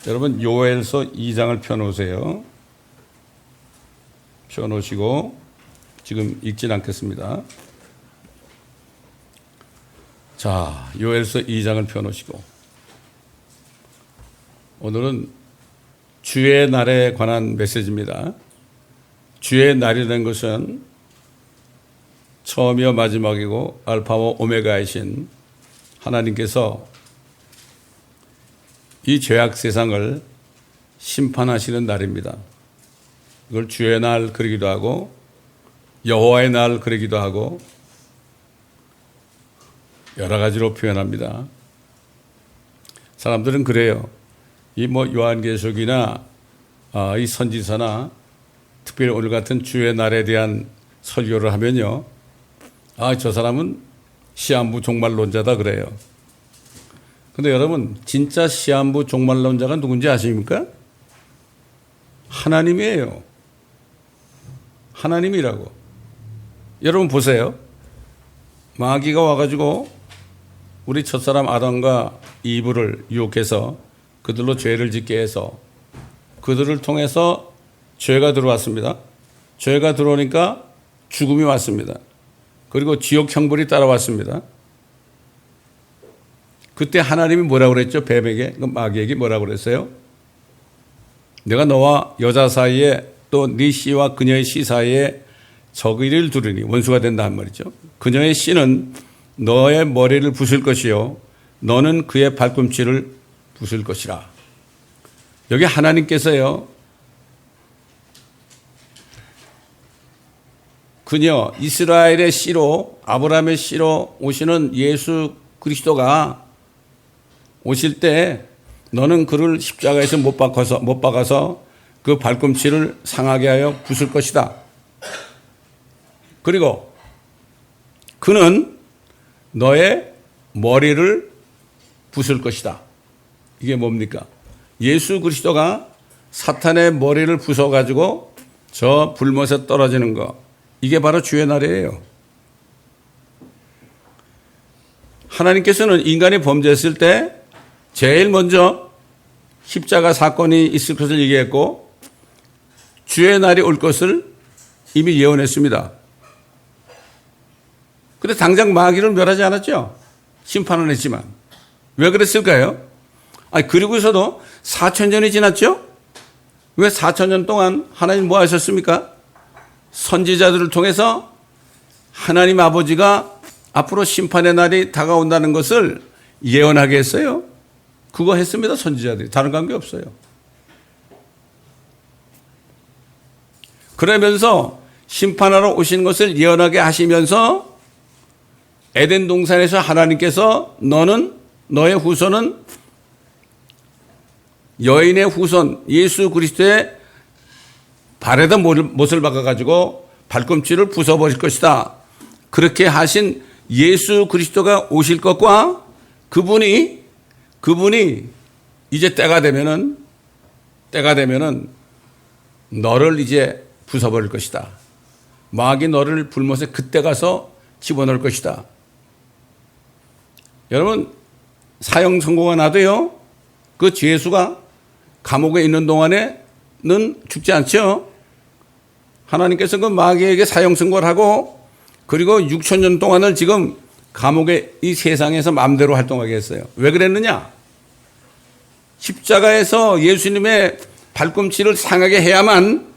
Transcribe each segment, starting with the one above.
여러분 요엘서 2장을 펴놓으세요. 펴놓으시고 지금 읽진 않겠습니다. 자, 요엘서 2장을 펴놓으시고 오늘은 주의 날에 관한 메시지입니다. 주의 날이라는 것은 처음이요 마지막이고 알파와 오메가이신 하나님께서 이 죄악 세상을 심판하시는 날입니다. 이걸 주의 날 그러기도 하고 여호와의 날 그러기도 하고 여러 가지로 표현합니다. 사람들은 그래요. 이 요한계시록이나 이 선지서나 특별히 오늘 같은 주의 날에 대한 설교를 하면요, 저 사람은 시한부 종말론자다 그래요. 근데 여러분, 진짜 시한부 종말론자가 누군지 아십니까? 하나님이에요. 하나님이라고. 여러분 보세요. 마귀가 와가지고 우리 첫사람 아담과 이브를 유혹해서 그들로 죄를 짓게 해서 그들을 통해서 죄가 들어왔습니다. 죄가 들어오니까 죽음이 왔습니다. 그리고 지옥 형벌이 따라왔습니다. 그때 하나님이 뭐라고 그랬죠? 뱀에게, 마귀에게 뭐라고 그랬어요? 내가 너와 여자 사이에 또 네 씨와 그녀의 씨 사이에 적의를 두르니 원수가 된다 한 말이죠. 그녀의 씨는 너의 머리를 부술 것이요 너는 그의 발꿈치를 부술 것이라. 여기 하나님께서요, 그녀 이스라엘의 씨로 아브라함의 씨로 오시는 예수 그리스도가 오실 때 너는 그를 십자가에서 못 박아서 그 발꿈치를 상하게 하여 부술 것이다. 그리고 그는 너의 머리를 부술 것이다. 이게 뭡니까? 예수 그리스도가 사탄의 머리를 부숴가지고 저 불못에 떨어지는 거, 이게 바로 주의 날이에요. 하나님께서는 인간이 범죄했을 때 제일 먼저 십자가 사건이 있을 것을 얘기했고 주의 날이 올 것을 이미 예언했습니다. 그런데 당장 마귀를 멸하지 않았죠. 심판을 했지만. 왜 그랬을까요? 그리고서도 4,000년이 지났죠. 왜 4,000년 동안 하나님 뭐 하셨습니까? 선지자들을 통해서 하나님 아버지가 앞으로 심판의 날이 다가온다는 것을 예언하게 했어요. 그거 했습니다. 선지자들이. 다른 관계 없어요. 그러면서 심판하러 오신 것을 예언하게 하시면서 에덴 동산에서 하나님께서 너의 후손은 여인의 후손 예수 그리스도의 발에다 못을 박아가지고 발꿈치를 부숴버릴 것이다. 그렇게 하신 예수 그리스도가 오실 것과 그분이 이제 때가 되면은 너를 이제 부숴버릴 것이다. 마귀 너를 불못에 그때 가서 집어넣을 것이다. 여러분, 사형 선고가 나도요, 그 죄수가 감옥에 있는 동안에는 죽지 않죠. 하나님께서 그 마귀에게 사형 선고를 하고 그리고 6,000년 동안을 지금 감옥에 이 세상에서 마음대로 활동하게 했어요. 왜 그랬느냐? 십자가에서 예수님의 발꿈치를 상하게 해야만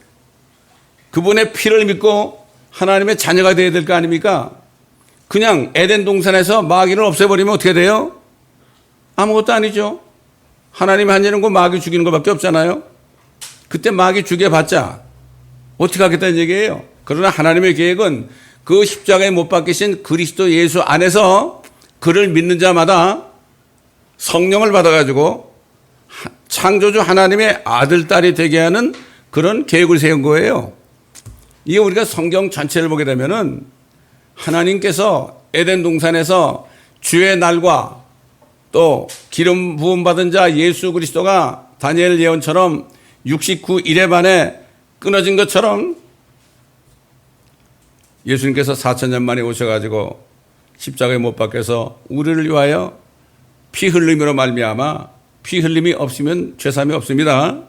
그분의 피를 믿고 하나님의 자녀가 되어야 될 거 아닙니까? 그냥 에덴 동산에서 마귀를 없애버리면 어떻게 돼요? 아무것도 아니죠. 하나님이 한 일은 그 마귀 죽이는 것밖에 없잖아요. 그때 마귀 죽여봤자 어떻게 하겠다는 얘기예요. 그러나 하나님의 계획은 그 십자가에 못 박히신 그리스도 예수 안에서 그를 믿는 자마다 성령을 받아가지고 창조주 하나님의 아들, 딸이 되게 하는 그런 계획을 세운 거예요. 이게 우리가 성경 전체를 보게 되면은 하나님께서 에덴 동산에서 주의 날과 또 기름 부음 받은 자 예수 그리스도가 다니엘 예언처럼 69일에 만에 끊어진 것처럼 예수님께서 4,000년 만에 오셔가지고 십자가에 못 박혀서 우리를 위하여 피 흘림으로 말미암아 피 흘림이 없으면 죄사함이 없습니다.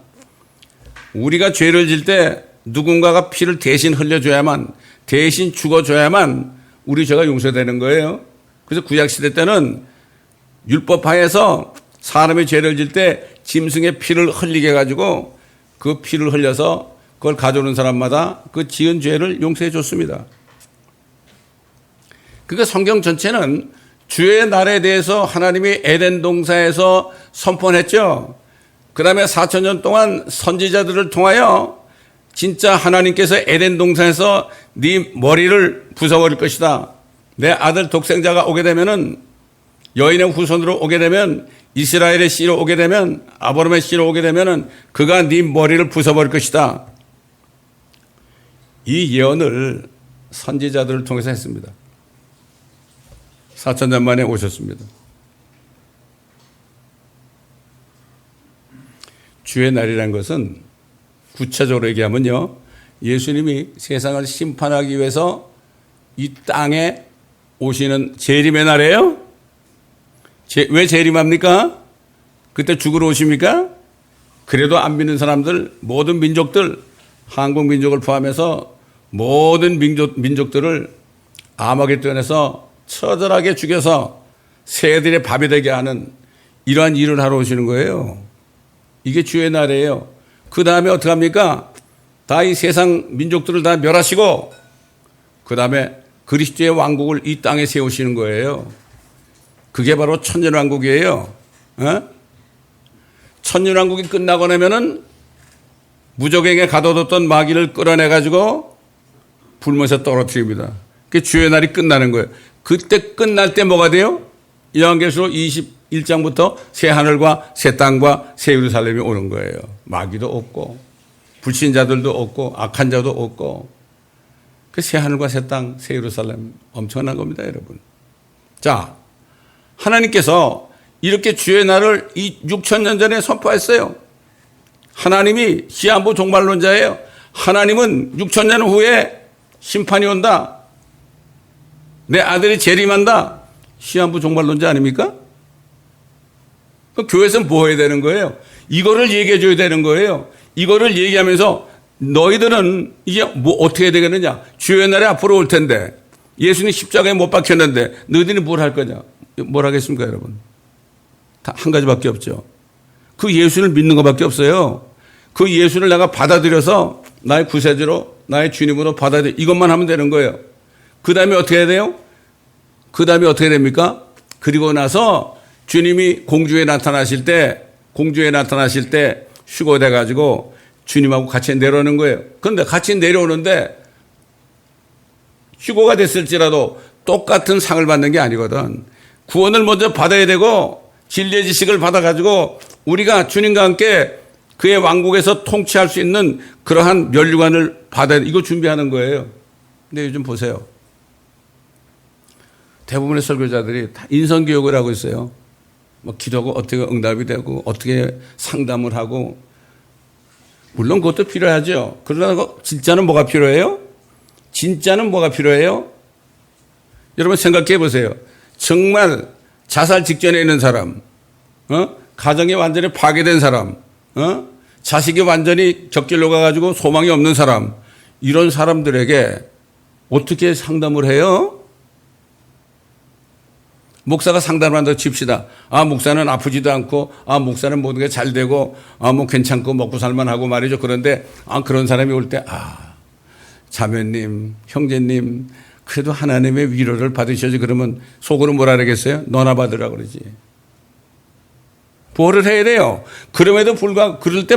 우리가 죄를 질 때 누군가가 피를 대신 흘려줘야만, 대신 죽어줘야만 우리 죄가 용서되는 거예요. 그래서 구약시대 때는 율법하에서 사람의 죄를 질 때 짐승의 피를 흘리게 해가지고 그 피를 흘려서 그걸 가져오는 사람마다 그 지은 죄를 용서해 줬습니다. 그러니까 성경 전체는 주의 날에 대해서 하나님이 에덴 동산에서 선포했죠. 그 다음에 4,000년 동안 선지자들을 통하여 진짜 하나님께서 에덴 동산에서 네 머리를 부숴버릴 것이다. 내 아들 독생자가 오게 되면은, 여인의 후손으로 오게 되면, 이스라엘의 씨로 오게 되면, 아브라함의 씨로 오게 되면은 그가 네 머리를 부숴버릴 것이다. 이 예언을 선지자들을 통해서 했습니다. 4,000년 만에 오셨습니다. 주의 날이라는 것은 구체적으로 얘기하면요, 예수님이 세상을 심판하기 위해서 이 땅에 오시는 재림의 날이에요. 왜 재림합니까? 그때 죽으러 오십니까? 그래도 안 믿는 사람들, 모든 민족들, 한국 민족을 포함해서 모든 민족들을 아마겟돈에서 처절하게 죽여서 새들의 밥이 되게 하는 이러한 일을 하러 오시는 거예요. 이게 주의 날이에요. 그 다음에 어떻게 합니까? 다 이 세상 민족들을 다 멸하시고 그 다음에 그리스도의 왕국을 이 땅에 세우시는 거예요. 그게 바로 천년왕국이에요. 천년왕국이 끝나고 나면은 무적행에 가둬뒀던 마귀를 끌어내가지고 불못에 떨어뜨립니다. 그게 주의 날이 끝나는 거예요. 그때 끝날 때 뭐가 돼요? 요한계시록 21장부터 새 하늘과 새 땅과 새 예루살렘이 오는 거예요. 마귀도 없고 불신자들도 없고 악한 자도 없고, 그 새 하늘과 새 땅, 새 예루살렘 엄청난 겁니다, 여러분. 자, 하나님께서 이렇게 주의 날을 이 6,000년 전에 선포했어요. 하나님이 시한부 종말론자예요. 하나님은 6,000년 후에 심판이 온다. 내 아들이 재림한다. 시한부 종말론자 아닙니까? 그 교회에서는 뭐 해야 되는 거예요? 이거를 얘기해 줘야 되는 거예요. 이거를 얘기하면서 너희들은 이제 뭐 어떻게 해야 되겠느냐? 주의 날에 앞으로 올 텐데 예수님 십자가에 못 박혔는데 너희들이 뭘 할 거냐? 뭘 하겠습니까, 여러분? 다 한 가지밖에 없죠. 그 예수를 믿는 것밖에 없어요. 그 예수를 내가 받아들여서 나의 구세주로, 나의 주님으로 받아들여, 이것만 하면 되는 거예요. 그 다음에 어떻게 해야 돼요? 그 다음에 어떻게 됩니까? 그리고 나서 주님이 공주에 나타나실 때 휴거돼 가지고 주님하고 같이 내려오는 거예요. 그런데 같이 내려오는데 휴거가 됐을지라도 똑같은 상을 받는 게 아니거든. 구원을 먼저 받아야 되고 진리의 지식을 받아가지고 우리가 주님과 함께 그의 왕국에서 통치할 수 있는 그러한 면류관을 받아야 돼. 이거 준비하는 거예요. 근데 요즘 보세요. 대부분의 설교자들이 다 인성교육을 하고 있어요. 뭐 기도가 어떻게 응답이 되고 어떻게 상담을 하고, 물론 그것도 필요하죠. 그러나 진짜는 뭐가 필요해요? 진짜는 뭐가 필요해요? 여러분 생각해 보세요. 정말 자살 직전에 있는 사람, 가정이 완전히 파괴된 사람, 자식이 완전히 격길로 가가지고 소망이 없는 사람, 이런 사람들에게 어떻게 상담을 해요? 목사가 상담을 한다고 칩시다. 아, 목사는 아프지도 않고, 아, 목사는 모든 게 잘 되고, 아, 뭐 괜찮고 먹고 살만하고 말이죠. 그런데, 아, 그런 사람이 올 때, 아, 자매님, 형제님, 그래도 하나님의 위로를 받으셔야지. 그러면 속으로 뭐라 그러겠어요? 너나 받으라고 그러지. 부활을 해야 돼요. 그럼에도 불구하고 그럴 때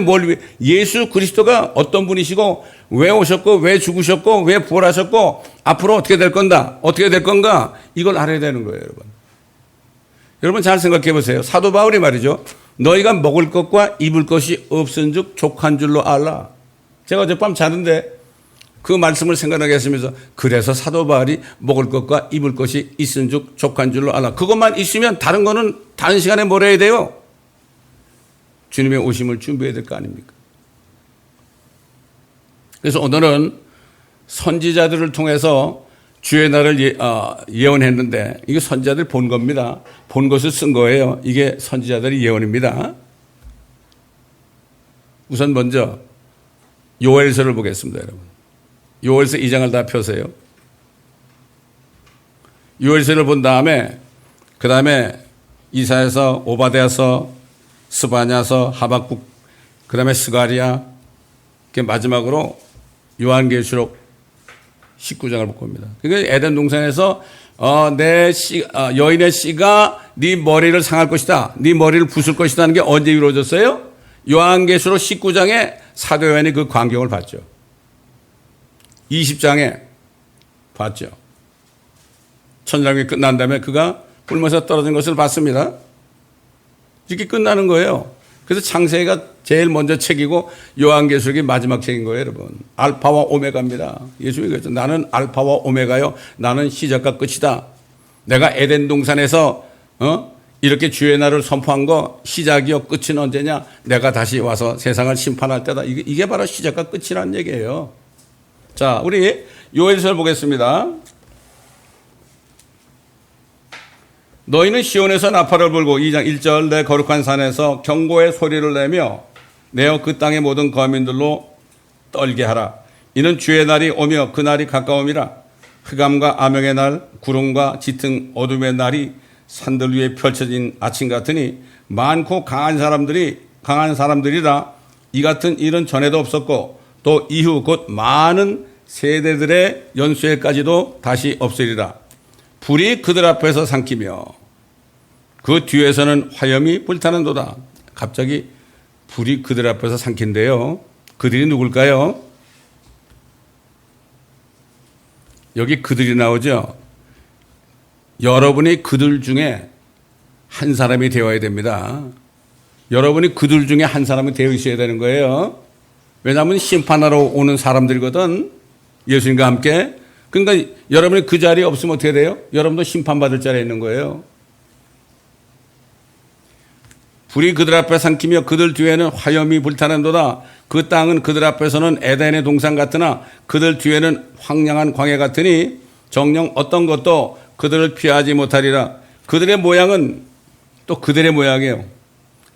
예수 그리스도가 어떤 분이시고 왜 오셨고 왜 죽으셨고 왜 부활하셨고 앞으로 어떻게 될 건가 이걸 알아야 되는 거예요, 여러분. 여러분 잘 생각해 보세요. 사도 바울이 말이죠. 너희가 먹을 것과 입을 것이 없은즉 족한 줄로 알라. 제가 어젯밤 자는데 그 말씀을 생각하게 했으면서 그래서 사도 바울이 먹을 것과 입을 것이 있은즉 족한 줄로 알라. 그것만 있으면 다른 거는 다른 시간에 뭘 해야 돼요? 주님의 오심을 준비해야 될 거 아닙니까? 그래서 오늘은 선지자들을 통해서 주의 날을 예언했는데 이게 선지자들이 본 겁니다. 본 것을 쓴 거예요. 이게 선지자들의 예언입니다. 우선 먼저 요엘서를 보겠습니다, 여러분. 요엘서 2장을 다 펴세요. 요엘서를 본 다음에 그 다음에 이사야서, 오바댜서, 스바냐서, 하박국, 그 다음에 스가랴, 마지막으로 요한계시록 19장을 볼 겁니다. 그러니까 에덴 동산에서 여인의 씨가 네 머리를 상할 것이다, 네 머리를 부술 것이다 하는 게 언제 이루어졌어요? 요한계시록 19장에 사도 요한이 그 광경을 봤죠. 20장에 봤죠. 천장이 끝난 다음에 그가 굶어서 떨어진 것을 봤습니다. 이렇게 끝나는 거예요. 그래서 창세기가 제일 먼저 책이고 요한계시록이 마지막 책인 거예요, 여러분. 알파와 오메가입니다. 예수님이 그랬죠. 나는 알파와 오메가요. 나는 시작과 끝이다. 내가 에덴 동산에서 이렇게 주의 날을 선포한 거 시작이요 끝은 언제냐? 내가 다시 와서 세상을 심판할 때다. 이게 바로 시작과 끝이라는 얘기예요. 자, 우리 요엘서를 보겠습니다. 너희는 시온에서 나팔을 불고 2장 1절 내 거룩한 산에서 경고의 소리를 내며 내어 그 땅의 모든 거민들로 떨게 하라. 이는 주의 날이 오며 그 날이 가까움이라. 흑암과 암영의 날, 구름과 짙은 어둠의 날이 산들 위에 펼쳐진 아침 같으니 많고 강한 사람들이라. 이 같은 일은 전에도 없었고 또 이후 곧 많은 세대들의 연수에까지도 다시 없으리라. 불이 그들 앞에서 삼키며 그 뒤에서는 화염이 불타는도다. 갑자기 불이 그들 앞에서 삼킨대요. 그들이 누굴까요? 여기 그들이 나오죠. 여러분이 그들 중에 한 사람이 되어야 됩니다. 여러분이 그들 중에 한 사람이 되어 있어야 되는 거예요. 왜냐하면 심판하러 오는 사람들이거든. 예수님과 함께. 그러니까 여러분이 그 자리에 없으면 어떻게 돼요? 여러분도 심판받을 자리에 있는 거예요. 불이 그들 앞에 삼키며 그들 뒤에는 화염이 불타는도다. 그 땅은 그들 앞에서는 에덴의 동산 같으나 그들 뒤에는 황량한 광야 같으니 정녕 어떤 것도 그들을 피하지 못하리라. 그들의 모양은 또 그들의 모양이에요.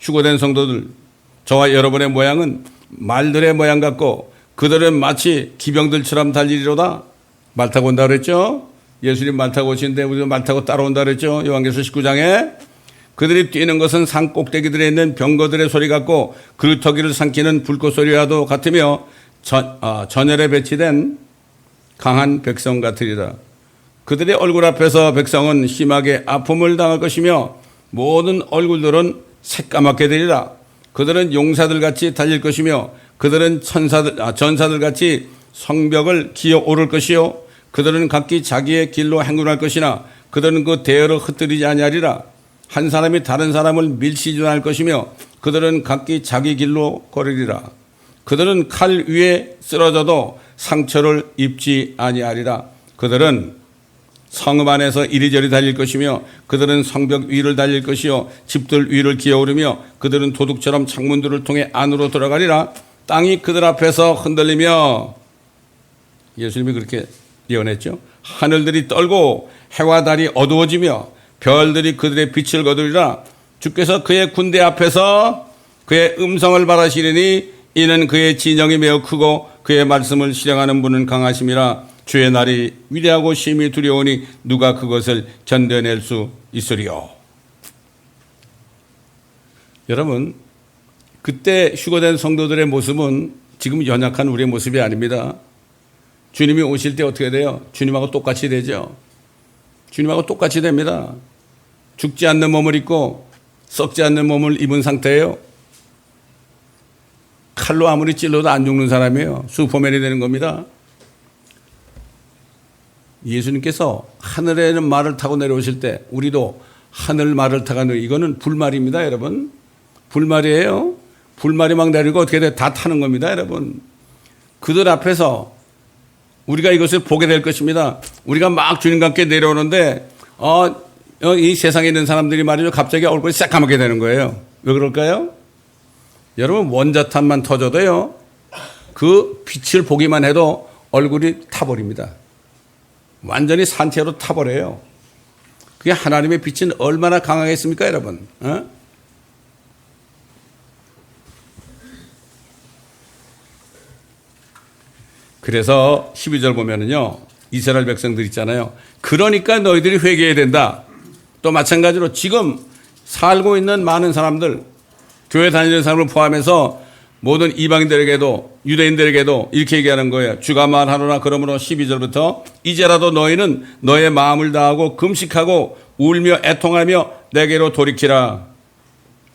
휴거된 성도들, 저와 여러분의 모양은 말들의 모양 같고 그들은 마치 기병들처럼 달리리로다. 말 타고 온다 그랬죠? 예수님 말 타고 오시는데 우리도 말 타고 따라온다 그랬죠? 요한계시록 19장에. 그들이 뛰는 것은 산 꼭대기들에 있는 병거들의 소리 같고 그루터기를 삼키는 불꽃 소리와도 같으며 전열에 배치된 강한 백성 같으리라. 그들의 얼굴 앞에서 백성은 심하게 아픔을 당할 것이며 모든 얼굴들은 새까맣게 되리라. 그들은 용사들 같이 달릴 것이며 그들은 전사들 같이 성벽을 기어 오를 것이요 그들은 각기 자기의 길로 행군할 것이나 그들은 그 대열을 흩뜨리지 아니하리라. 한 사람이 다른 사람을 밀시준할 것이며 그들은 각기 자기 길로 걸으리라. 그들은 칼 위에 쓰러져도 상처를 입지 아니하리라. 그들은 성읍 안에서 이리저리 달릴 것이며 그들은 성벽 위를 달릴 것이요 집들 위를 기어오르며 그들은 도둑처럼 창문들을 통해 안으로 들어가리라. 땅이 그들 앞에서 흔들리며 예수님이 그렇게 예언했죠. 하늘들이 떨고 해와 달이 어두워지며 별들이 그들의 빛을 거두리라. 주께서 그의 군대 앞에서 그의 음성을 발하시리니 이는 그의 진영이 매우 크고 그의 말씀을 실행하는 분은 강하심이라. 주의 날이 위대하고 심히 두려우니 누가 그것을 견뎌낼 수 있으리요. 여러분, 그때 휴거된 성도들의 모습은 지금 연약한 우리의 모습이 아닙니다. 주님이 오실 때 어떻게 돼요? 주님하고 똑같이 되죠. 주님하고 똑같이 됩니다. 죽지 않는 몸을 입고 썩지 않는 몸을 입은 상태예요. 칼로 아무리 찔러도 안 죽는 사람이에요. 슈퍼맨이 되는 겁니다. 예수님께서 하늘에는 말을 타고 내려오실 때 우리도 하늘 말을 타고 내려, 이거는 불말입니다, 여러분. 불말이에요. 불말이 막 내리고 어떻게 돼? 다 타는 겁니다, 여러분. 그들 앞에서 우리가 이것을 보게 될 것입니다. 우리가 막 주님과 함께 내려오는데 이 세상에 있는 사람들이 말이죠. 갑자기 얼굴이 새까맣게 되는 거예요. 왜 그럴까요? 여러분, 원자탄만 터져도요. 그 빛을 보기만 해도 얼굴이 타버립니다. 완전히 산채로 타버려요. 그게 하나님의 빛은 얼마나 강하겠습니까, 여러분? 그래서 12절 보면은요, 이스라엘 백성들 있잖아요. 그러니까 너희들이 회개해야 된다. 또 마찬가지로 지금 살고 있는 많은 사람들, 교회 다니는 사람을 포함해서 모든 이방인들에게도 유대인들에게도 이렇게 얘기하는 거예요. 주가 말하노라. 그러므로 12절부터 이제라도 너희는 너의 마음을 다하고 금식하고 울며 애통하며 내게로 돌이키라.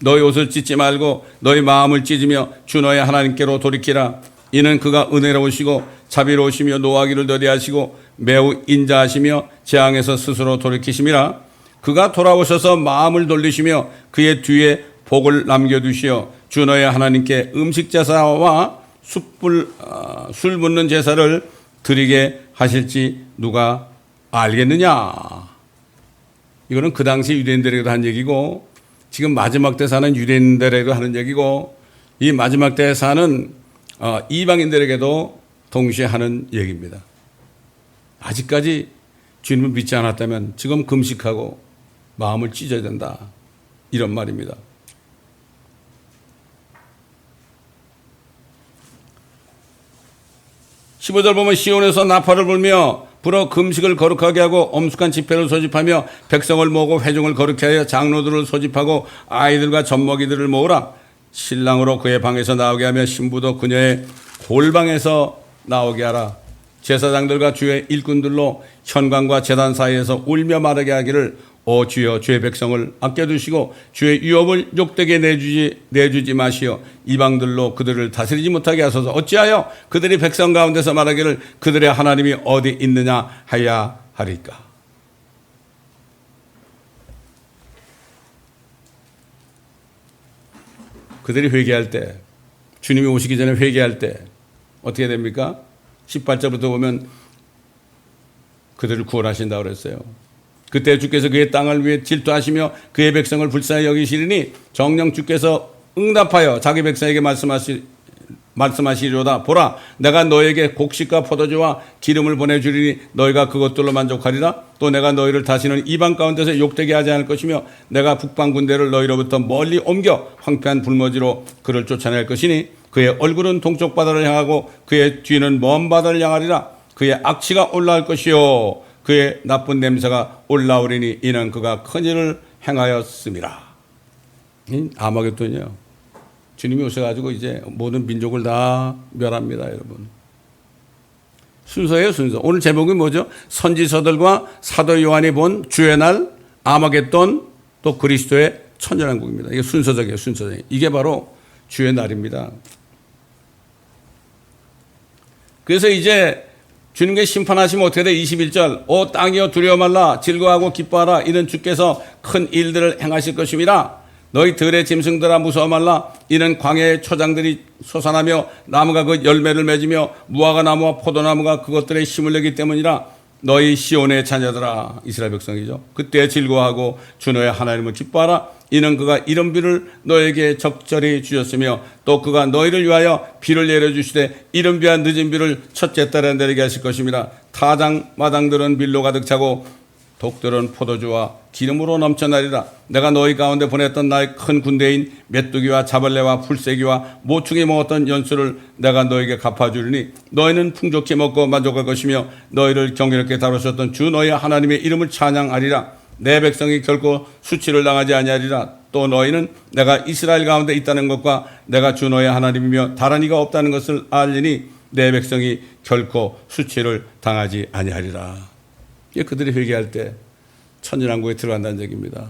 너희 옷을 찢지 말고 너희 마음을 찢으며 주 너의 하나님께로 돌이키라. 이는 그가 은혜로우시고 자비로우시며 노하기를 더디하시고 매우 인자하시며 재앙에서 스스로 돌이키심이라. 그가 돌아오셔서 마음을 돌리시며 그의 뒤에 복을 남겨두시어 주 너의 하나님께 음식 제사와 술 붓는 제사를 드리게 하실지 누가 알겠느냐. 이거는 그 당시 유대인들에게도 한 얘기고 지금 마지막 때 사는 유대인들에게도 하는 얘기고 이 마지막 때 사는 이방인들에게도 동시에 하는 얘기입니다. 아직까지 주님을 믿지 않았다면 지금 금식하고 마음을 찢어야 된다. 이런 말입니다. 15절 보면 시온에서 나팔을 불며 불어 금식을 거룩하게 하고 엄숙한 집회를 소집하며 백성을 모으고 회중을 거룩하게 하여 장로들을 소집하고 아이들과 젖먹이들을 모으라. 신랑으로 그의 방에서 나오게 하며 신부도 그녀의 골방에서 나오게 하라. 제사장들과 주의 일꾼들로 현관과 제단 사이에서 울며 마르게 하기를 오 주여 주의 백성을 아껴두시고 주의 유업을 욕되게 내주지 마시어 이방들로 그들을 다스리지 못하게 하소서. 어찌하여 그들이 백성 가운데서 말하기를 그들의 하나님이 어디 있느냐 하야 하리까. 그들이 회개할 때, 주님이 오시기 전에 회개할 때 어떻게 됩니까? 18절부터 보면 그들을 구원하신다고 그랬어요. 그때 주께서 그의 땅을 위해 질투하시며 그의 백성을 불쌍히 여기시리니 정녕 주께서 응답하여 자기 백성에게 말씀하시리로다. 보라, 내가 너에게 곡식과 포도주와 기름을 보내주리니 너희가 그것들로 만족하리라. 또 내가 너희를 다시는 이방 가운데서 욕되게 하지 않을 것이며 내가 북방 군대를 너희로부터 멀리 옮겨 황폐한 불모지로 그를 쫓아낼 것이니 그의 얼굴은 동쪽 바다를 향하고 그의 뒤는 먼 바다를 향하리라. 그의 악취가 올라올 것이요 그의 나쁜 냄새가 올라오리니 이는 그가 큰 일을 행하였음이라. 아마겟돈이요. 주님이 오셔가지고 이제 모든 민족을 다 멸합니다, 여러분. 순서예요, 순서. 오늘 제목이 뭐죠? 선지서들과 사도 요한이 본 주의 날, 아마겟돈, 또 그리스도의 천년왕국입니다. 이게 순서적이에요, 순서적이에요. 이게 바로 주의 날입니다. 그래서 이제 주님께 심판하시면 어떻게 돼? 21절. 오 땅이여 두려워 말라. 즐거워하고 기뻐하라. 이는 주께서 큰 일들을 행하실 것임이라. 너희 들의 짐승들아 무서워 말라. 이는 광야의 초장들이 솟아나며 나무가 그 열매를 맺으며 무화과 나무와 포도나무가 그것들의 힘을 내기 때문이라. 너희 시온의 자녀들아, 이스라엘 백성이죠. 그때 즐거워하고 주 너의 하나님을 기뻐하라. 이는 그가 이른 비를 너에게 적절히 주셨으며 또 그가 너희를 위하여 비를 내려주시되 이른 비와 늦은 비를 첫째 달에 내리게 하실 것입니다. 타장 마당들은 밀로 가득 차고 독들은 포도주와 기름으로 넘쳐나리라. 내가 너희 가운데 보냈던 나의 큰 군대인 메뚜기와 자벌레와 풀새기와 모충이 먹었던 연수를 내가 너에게 갚아주리니 너희는 풍족히 먹고 만족할 것이며 너희를 경이롭게 다루셨던 주 너희 하나님의 이름을 찬양하리라. 내 백성이 결코 수치를 당하지 아니하리라. 또 너희는 내가 이스라엘 가운데 있다는 것과 내가 주 너희 하나님이며 다른 이가 없다는 것을 알리니 내 백성이 결코 수치를 당하지 아니하리라. 이게 그들이 회개할 때 천년왕국에 들어간다는 얘기입니다.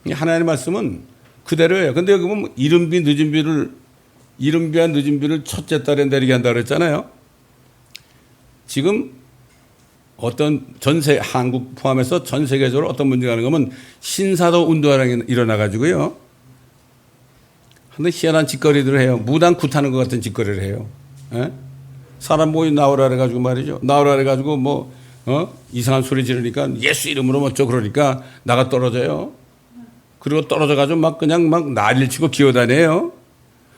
하나님의 말씀은 그대로예요. 근데 여기 보면 이른 비 늦은 비를 이른 비와 늦은 비를 첫째 달에 내리게 한다고 그랬잖아요. 지금 어떤 한국 포함해서 전 세계적으로 어떤 문제가 있는 거면 신사도 운동이 일어나가지고요. 근데 희한한 짓거리들을 해요. 무당 굿하는 것 같은 짓거리를 해요. 에? 사람 모이 나오라 그래가지고 말이죠. 나오라 그래가지고 이상한 소리 지르니까 예수 이름으로 뭐죠 그러니까 나가 떨어져요. 그리고 떨어져가지고 막 그냥 막 난리를 치고 기어다녀요.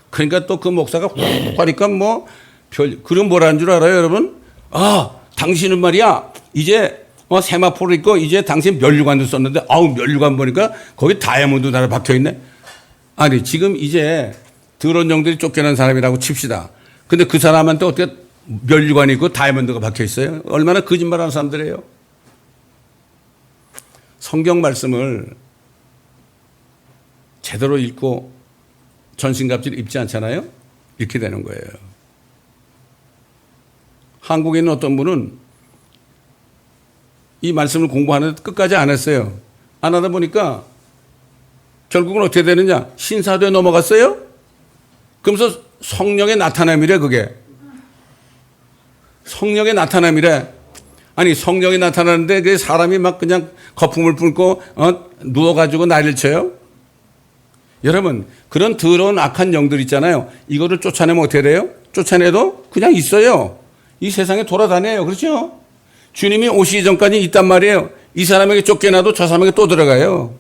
그러니까 또 그 목사가 훅 하니까 그럼 뭐라는 줄 알아요, 여러분? 당신은 말이야, 이제 세마포를 입고 이제 당신 면류관도 썼는데, 면류관 보니까 거기 다이아몬드 나라 박혀있네. 아니, 지금 이제 더러운 영들이 쫓겨난 사람이라고 칩시다. 근데 그 사람한테 어떻게 멸류관이 있고 다이아몬드가 박혀 있어요. 얼마나 거짓말하는 사람들이에요. 성경 말씀을 제대로 읽고 전신갑주를 입지 않잖아요. 이렇게 되는 거예요. 한국에 있는 어떤 분은 이 말씀을 공부하는데 끝까지 안 했어요. 안 하다 보니까 결국은 어떻게 되느냐? 신사도에 넘어갔어요. 그러면서 성령의 나타남이래, 그게. 성령의 나타남이래. 아니, 성령이 나타나는데 그 사람이 막 그냥 거품을 뿜고 누워가지고 난리를 쳐요. 여러분, 그런 더러운 악한 영들 있잖아요. 이거를 쫓아내면 어떻게 돼요? 쫓아내도 그냥 있어요. 이 세상에 돌아다녀요. 그렇죠? 주님이 오시기 전까지 있단 말이에요. 이 사람에게 쫓겨나도 저 사람에게 또 들어가요.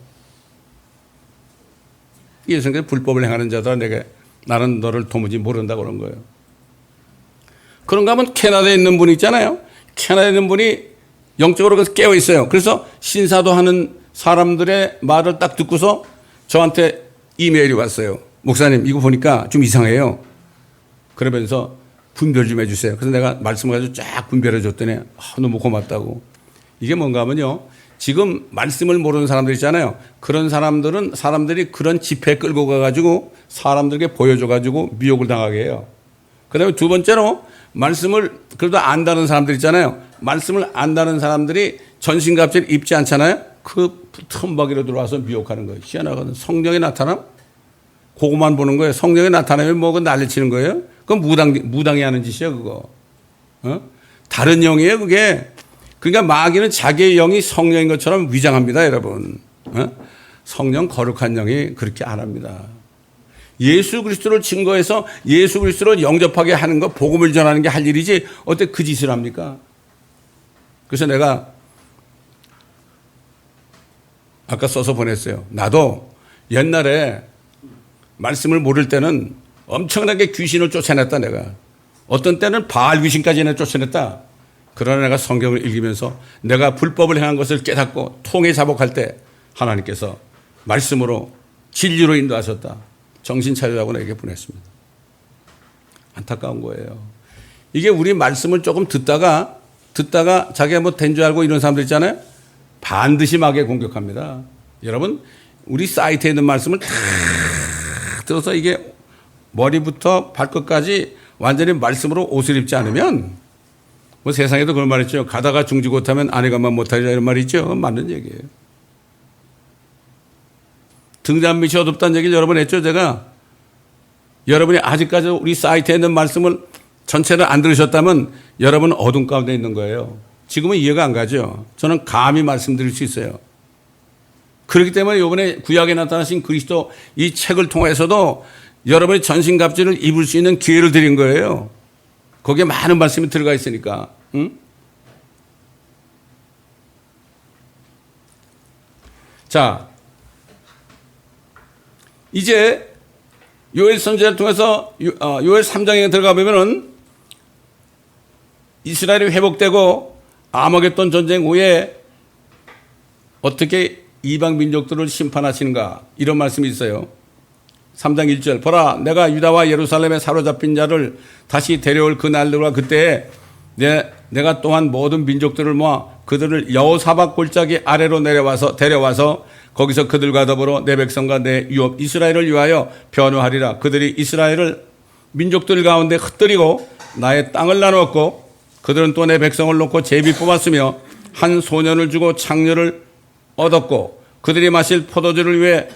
예수님께서 불법을 행하는 자들아 내게 나는 너를 도무지 모른다고 그런 거예요. 그런가 하면 캐나다에 있는 분이 있잖아요. 캐나다에 있는 분이 영적으로 깨어 있어요. 그래서 신사도 하는 사람들의 말을 딱 듣고서 저한테 이메일이 왔어요. 목사님, 이거 보니까 좀 이상해요. 그러면서 분별 좀 해주세요. 그래서 내가 말씀을 가지고 쫙 분별해 줬더니 너무 고맙다고. 이게 뭔가 하면요. 지금 말씀을 모르는 사람들 있잖아요. 그런 사람들은 사람들이 그런 집회에 끌고 가가지고 사람들에게 보여줘가지고 미혹을 당하게 해요. 그 다음에 두 번째로 말씀을 그래도 안다는 사람들 있잖아요. 말씀을 안다는 사람들이 전신갑주를 입지 않잖아요. 그 틈바귀로 들어와서 미혹하는 거예요. 희한하거든. 성령의 나타남? 그거만 보는 거예요. 성령의 나타나면 뭐 난리치는 거예요? 그건 무당이 하는 짓이에요, 그거. 다른 영이에요, 그게. 그러니까 마귀는 자기의 영이 성령인 것처럼 위장합니다, 여러분. 성령 거룩한 영이 그렇게 안 합니다. 예수 그리스도를 증거해서 예수 그리스도를 영접하게 하는 거, 복음을 전하는 게 할 일이지 어떻게 그 짓을 합니까? 그래서 내가 아까 써서 보냈어요. 나도 옛날에 말씀을 모를 때는 엄청나게 귀신을 쫓아냈다, 내가. 어떤 때는 바알 귀신까지 쫓아냈다. 그러나 내가 성경을 읽으면서 내가 불법을 행한 것을 깨닫고 통에 자복할 때 하나님께서 말씀으로 진리로 인도하셨다. 정신 차리라고 내게 보냈습니다. 안타까운 거예요. 이게 우리 말씀을 조금 듣다가 자기가 뭐 된 줄 알고 이런 사람들 있잖아요. 반드시 마귀에 공격합니다. 여러분, 우리 사이트에 있는 말씀을 다 들어서 이게 머리부터 발끝까지 완전히 말씀으로 옷을 입지 않으면 뭐 세상에도 그런 말 있죠. 가다가 중지 못하면 아내가만 못하리라 이런 말이 있죠. 맞는 얘기예요. 등잔 밑이 어둡다는 얘기를 여러 번 했죠. 제가. 여러분이 아직까지 우리 사이트에 있는 말씀을 전체를 안 들으셨다면 여러분은 어둠 가운데 있는 거예요. 지금은 이해가 안 가죠. 저는 감히 말씀드릴 수 있어요. 그렇기 때문에 이번에 구약에 나타나신 그리스도 이 책을 통해서도 여러분의 전신갑주를 입을 수 있는 기회를 드린 거예요. 거기에 많은 말씀이 들어가 있으니까. 응? 자, 이제 요엘 선지자를 통해서 요엘 3장에 들어가 보면은 이스라엘이 회복되고 아마겟돈 전쟁 후에 어떻게 이방 민족들을 심판하시는가 이런 말씀이 있어요. 3장 1절 보라 내가 유다와 예루살렘에 사로잡힌 자를 다시 데려올 그 날과 그때에 내가 또한 모든 민족들을 모아 그들을 여호사밧 골짜기 아래로 데려와서 거기서 그들과 더불어 내 백성과 내 유업 이스라엘을 위하여 변호하리라. 그들이 이스라엘을 민족들 가운데 흩뜨리고 나의 땅을 나누었고 그들은 또 내 백성을 놓고 제비 뽑았으며 한 소년을 주고 창녀를 얻었고 그들이 마실 포도주를 위해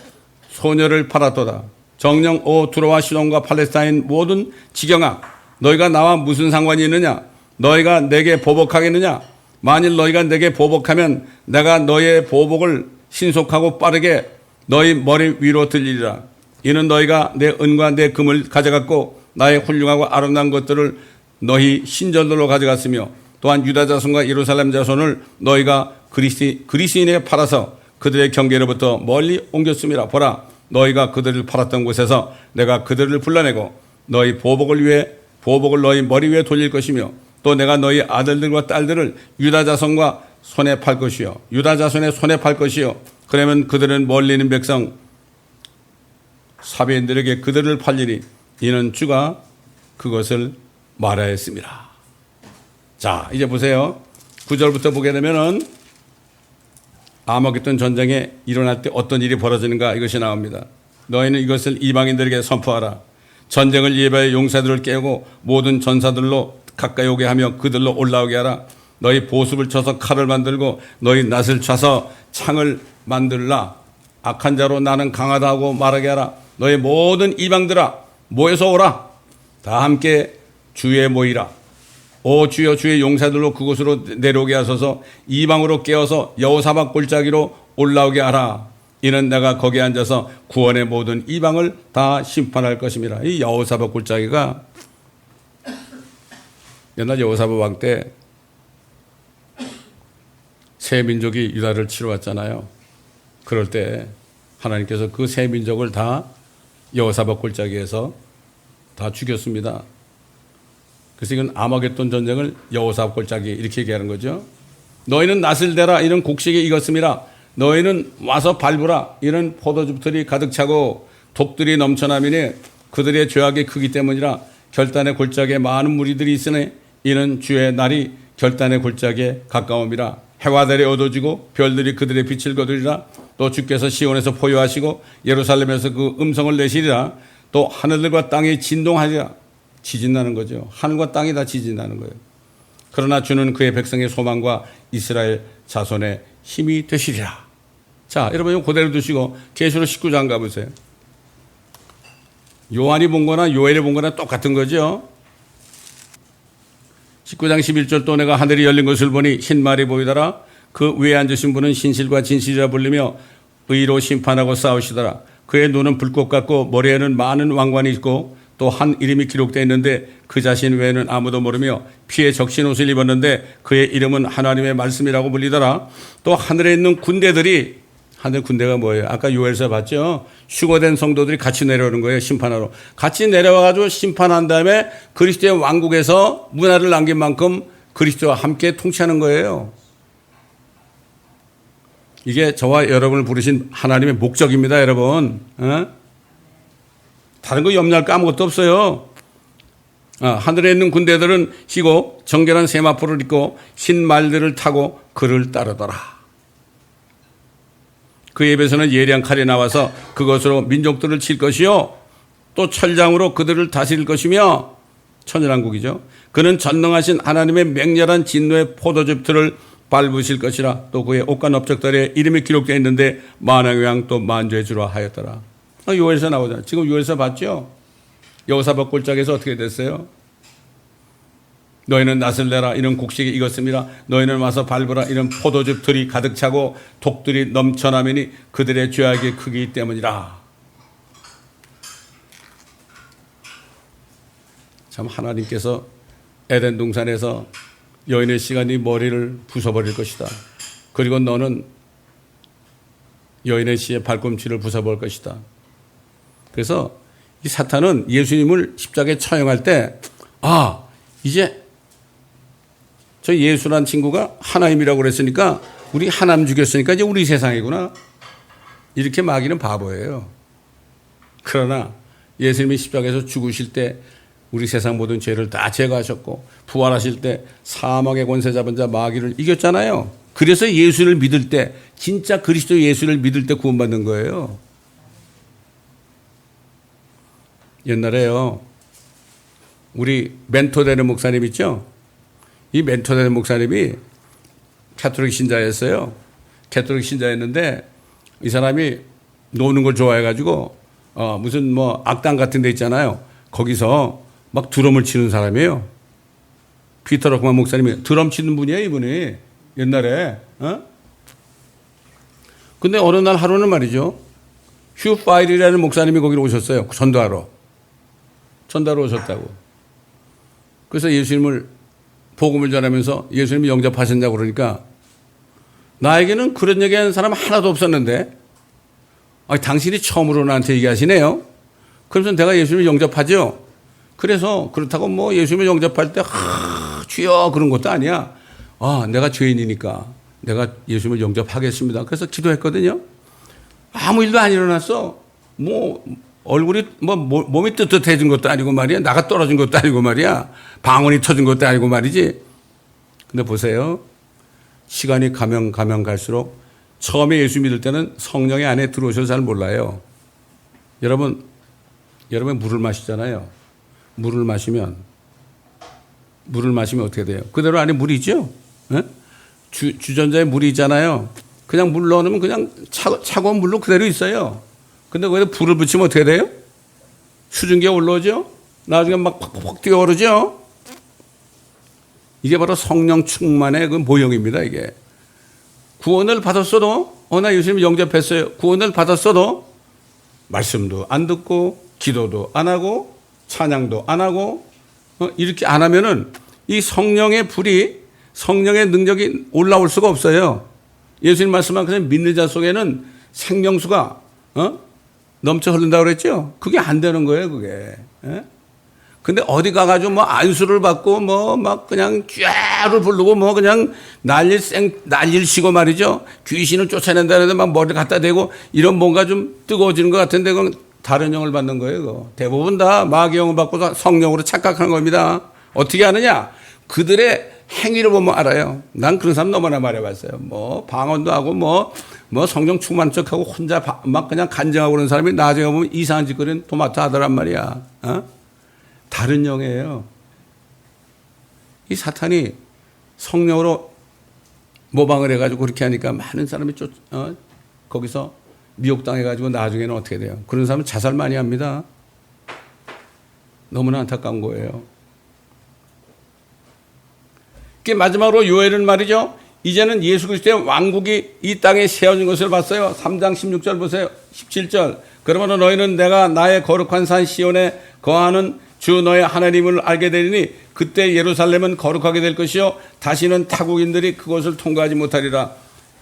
소녀를 팔았도다. 정령 오 두로와 시돈과 팔레스타인 모든 지경아 너희가 나와 무슨 상관이 있느냐? 너희가 내게 보복하겠느냐? 만일 너희가 내게 보복하면 내가 너희의 보복을 신속하고 빠르게 너희 머리 위로 들리리라. 이는 너희가 내 은과 내 금을 가져갔고 나의 훌륭하고 아름다운 것들을 너희 신전들로 가져갔으며 또한 유다 자손과 예루살렘 자손을 너희가 그리스인에게 팔아서 그들의 경계로부터 멀리 옮겼음이라. 보라 너희가 그들을 팔았던 곳에서 내가 그들을 불러내고 너희 보복을 너희 머리 위에 돌릴 것이며 또 내가 너희 아들들과 딸들을 유다 자손과 손에 팔 것이요 유다 자손의 손에 팔 것이요 그러면 그들은 멀리 있는 백성 사베인들에게 그들을 팔리니 이는 주가 그것을 말하였습니다. 자, 이제 보세요. 9절부터 보게 되면은 아마겟돈 전쟁에 일어날 때 어떤 일이 벌어지는가 이것이 나옵니다. 너희는 이것을 이방인들에게 선포하라. 전쟁을 예배하여 용사들을 깨우고 모든 전사들로 가까이 오게 하며 그들로 올라오게 하라. 너희 보습을 쳐서 칼을 만들고 너희 낫을 쳐서 창을 만들라. 악한 자로 나는 강하다 하고 말하게 하라. 너희 모든 이방들아 모여서 오라. 다 함께 주에 모이라. 오 주여 주의 용사들로 그곳으로 내려오게 하소서. 이방으로 깨어서 여호사밧 골짜기로 올라오게 하라. 이는 내가 거기에 앉아서 구원의 모든 이방을 다 심판할 것임이라. 이 여호사밧 골짜기가 옛날 여호사밧 왕 때 세 민족이 유다를 치러 왔잖아요. 그럴 때 하나님께서 그 세 민족을 다 여호사밧 골짜기에서 다 죽였습니다. 그래서 이건 아마겟돈 전쟁을 여호사밧 골짜기 이렇게 얘기하는 거죠. 너희는 낫을 대라 이런 곡식이 익었음이라. 너희는 와서 밟으라 이런 포도즙들이 가득 차고 독들이 넘쳐나미니 그들의 죄악이 크기 때문이라. 결단의 골짜기에 많은 무리들이 있으니 이는 주의 날이 결단의 골짜기에 가까움이라. 해와 달이 어두워지고 별들이 그들의 빛을 거두리라. 또 주께서 시온에서 포효하시고 예루살렘에서 그 음성을 내시리라. 또 하늘과 땅이 진동하리라. 지진나는 거죠. 하늘과 땅이 다 지진나는 거예요. 그러나 주는 그의 백성의 소망과 이스라엘 자손의 힘이 되시리라. 자, 여러분 이거 그대로 두시고 계시록 19장 가보세요. 요한이 본 거나 요엘이 본 거나 똑같은 거죠. 19장 11절 또 내가 하늘이 열린 것을 보니 흰 말이 보이더라. 그 위에 앉으신 분은 신실과 진실이라 불리며 의로 심판하고 싸우시더라. 그의 눈은 불꽃 같고 머리에는 많은 왕관이 있고 또 한 이름이 기록되어 있는데 그 자신 외에는 아무도 모르며 피에 적신 옷을 입었는데 그의 이름은 하나님의 말씀이라고 불리더라. 또 하늘에 있는 군대들이, 하늘 군대가 뭐예요? 아까 요엘서 봤죠? 휴거된 성도들이 같이 내려오는 거예요. 심판하러. 같이 내려와가지고 심판한 다음에 그리스도의 왕국에서 문화를 남긴 만큼 그리스도와 함께 통치하는 거예요. 이게 저와 여러분을 부르신 하나님의 목적입니다, 여러분. 다른 거 염려할 거 아무것도 없어요. 하늘에 있는 군대들은 희고 정결한 세마포를 입고 흰 말들을 타고 그를 따르더라. 그 입에서는 예리한 칼이 나와서 그것으로 민족들을 칠 것이요 또 철장으로 그들을 다스릴 것이며, 천연왕국이죠. 그는 전능하신 하나님의 맹렬한 진노의 포도즙들을 밟으실 것이라. 또 그의 옷과 넓적다리에 이름이 기록되어 있는데 만왕의 왕 또 만주의 주라 하였더라. 요엘서 나오잖아요. 지금 요엘서 봤죠? 여호사밧 골짜기에서 어떻게 됐어요? 너희는 낫을 내라 이런 곡식이 익었음이라. 너희는 와서 밟으라 이런 포도즙 들이 가득 차고 독들이 넘쳐나미니 그들의 죄악이 크기 때문이라. 참 하나님께서 에덴 동산에서 여인의 시간이 머리를 부숴버릴 것이다. 그리고 너는 여인의 씨의 발꿈치를 부숴버릴 것이다. 그래서 이 사탄은 예수님을 십자가에 처형할 때, 이제 저 예수란 친구가 하나님이라고 그랬으니까, 우리 하나님 죽였으니까 이제 우리 세상이구나. 이렇게 마귀는 바보예요. 그러나 예수님이 십자가에서 죽으실 때 우리 세상 모든 죄를 다 제거하셨고, 부활하실 때 사망의 권세 잡은 자 마귀를 이겼잖아요. 그래서 예수를 믿을 때, 진짜 그리스도 예수를 믿을 때 구원받는 거예요. 옛날에요, 우리 멘토 되는 목사님 있죠? 이 멘토 되는 목사님이 가톨릭 신자였어요. 가톨릭 신자였는데 이 사람이 노는 걸 좋아해가지고 무슨 뭐 악당 같은 데 있잖아요. 거기서 막 드럼을 치는 사람이에요. 피터 럭만 목사님이 드럼 치는 분이에요, 이분이. 옛날에. 근데 어느 날 하루는 말이죠, 휴 파일이라는 목사님이 거기로 오셨어요. 전도하러 오셨다고. 그래서 예수님을 복음을 전하면서 예수님이 영접하셨냐고 그러니까, 나에게는 그런 얘기하는 사람 하나도 없었는데 당신이 처음으로 나한테 얘기하시네요. 그래서 내가 예수님을 영접하죠. 그래서 그렇다고 뭐 예수님을 영접할 때 주여 그런 것도 아니야. 내가 죄인이니까 내가 예수님을 영접하겠습니다. 그래서 기도했거든요. 아무 일도 안 일어났어. 뭐 얼굴이 몸이 뜨뜻해진 것도 아니고 말이야. 나가 떨어진 것도 아니고 말이야. 방언이 터진 것도 아니고 말이지. 근데 보세요. 시간이 가면 갈수록 처음에 예수 믿을 때는 성령의 안에 들어오셔서 잘 몰라요. 여러분 물을 마시잖아요. 물을 마시면 어떻게 돼요? 그대로 안에 물이 있죠? 예? 주전자에 물이 있잖아요. 그냥 물 넣어놓으면 그냥 차가운 물로 그대로 있어요. 근데 거기다 불을 붙이면 어떻게 돼요? 수증기가 올라오죠? 나중에 막 팍팍 뛰어오르죠? 이게 바로 성령 충만의 그 모형입니다, 이게. 구원을 받았어도, 나 예수님 영접했어요. 구원을 받았어도, 말씀도 안 듣고, 기도도 안 하고, 찬양도 안 하고, 이렇게 안 하면은 이 성령의 불이, 성령의 능력이 올라올 수가 없어요. 예수님 말씀한 그냥 믿는 자 속에는 생명수가, 넘쳐 흐른다고 그랬죠? 그게 안 되는 거예요, 그게. 예? 근데 어디 가가지고 뭐 안수를 받고 뭐 막 그냥 쥐를 부르고 뭐 그냥 난리를 치고 말이죠. 귀신을 쫓아낸다는데 막 머리를 갖다 대고 이런 뭔가 좀 뜨거워지는 것 같은데 그건 다른 영을 받는 거예요. 그거. 대부분 다 마귀 영을 받고 성령으로 착각하는 겁니다. 어떻게 하느냐? 그들의 행위를 보면 알아요. 난 그런 사람 너무나 말해봤어요. 뭐 방언도 하고 뭐 성령 충만 척하고 혼자 막 그냥 간증하고 그러는 사람이 나중에 보면 이상한 짓거리는 토마토 하더란 말이야. 다른 영이에요. 이 사탄이 성령으로 모방을 해가지고 그렇게 하니까 많은 사람이 거기서 미혹당해가지고 나중에는 어떻게 돼요? 그런 사람은 자살 많이 합니다. 너무나 안타까운 거예요. 마지막으로 요엘은 말이죠. 이제는 예수 그리스도의 왕국이 이 땅에 세워진 것을 봤어요. 3장 16절 보세요. 17절. 그러므로 너희는 내가 나의 거룩한 산 시온에 거하는 주 너의 하나님을 알게 되리니 그때 예루살렘은 거룩하게 될 것이요 다시는 타국인들이 그곳을 통과하지 못하리라.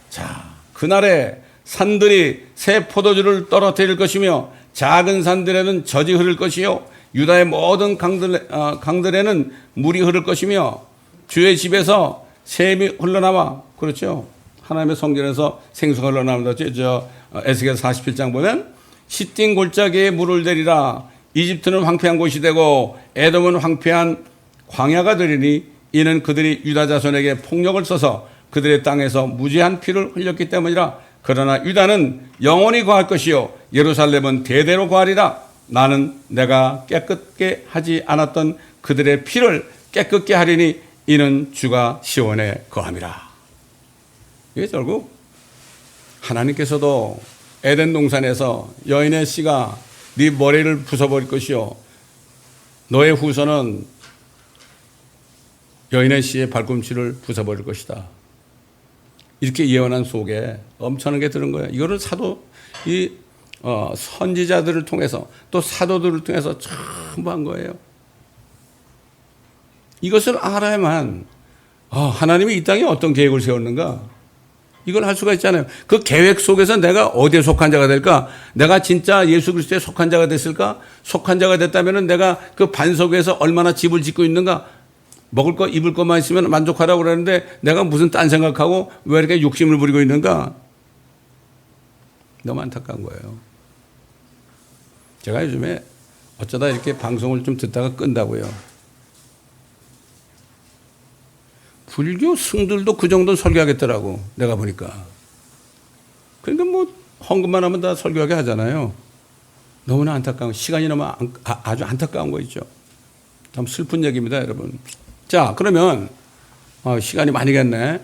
자, 그날에 산들이 새 포도주를 떨어뜨릴 것이며 작은 산들에는 젖이 흐를 것이요 유다의 모든 강들에는 물이 흐를 것이며 주의 집에서 샘이 흘러나와. 그렇죠. 하나님의 성전에서 생수가 흘러나온다죠. 저 에스겔 47장 보면 시띵 골짜기에 물을 대리라. 이집트는 황폐한 곳이 되고 에돔은 황폐한 광야가 되리니 이는 그들이 유다 자손에게 폭력을 써서 그들의 땅에서 무지한 피를 흘렸기 때문이라. 그러나 유다는 영원히 거할 것이요 예루살렘은 대대로 거하리라. 나는 내가 깨끗게 하지 않았던 그들의 피를 깨끗게 하리니 이는 주가 시온에 거함이라. 이게 결국 하나님께서도 에덴 동산에서 여인의 씨가 네 머리를 부숴버릴 것이요 너의 후손은 여인의 씨의 발꿈치를 부숴버릴 것이다. 이렇게 예언한 속에 엄청난 게 들은 거예요. 이거를 선지자들을 통해서 또 사도들을 통해서 전부 한 거예요. 이것을 알아야만 하나님이 이 땅에 어떤 계획을 세웠는가 이걸 할 수가 있잖아요. 그 계획 속에서 내가 어디에 속한 자가 될까? 내가 진짜 예수 그리스도에 속한 자가 됐을까? 속한 자가 됐다면 내가 그 반석에서 얼마나 집을 짓고 있는가? 먹을 거 입을 것만 있으면 만족하라고 그러는데 내가 무슨 딴 생각하고 왜 이렇게 욕심을 부리고 있는가? 너무 안타까운 거예요. 제가 요즘에 어쩌다 이렇게 방송을 좀 듣다가 끈다고요. 불교 승들도 그 정도는 설교하겠더라고. 내가 보니까. 그러니까 뭐 헌금만 하면 다 설교하게 하잖아요. 너무나 안타까운, 시간이 너무 아주 안타까운 거 있죠. 참 슬픈 얘기입니다, 여러분. 자, 그러면 시간이 많이 갔네.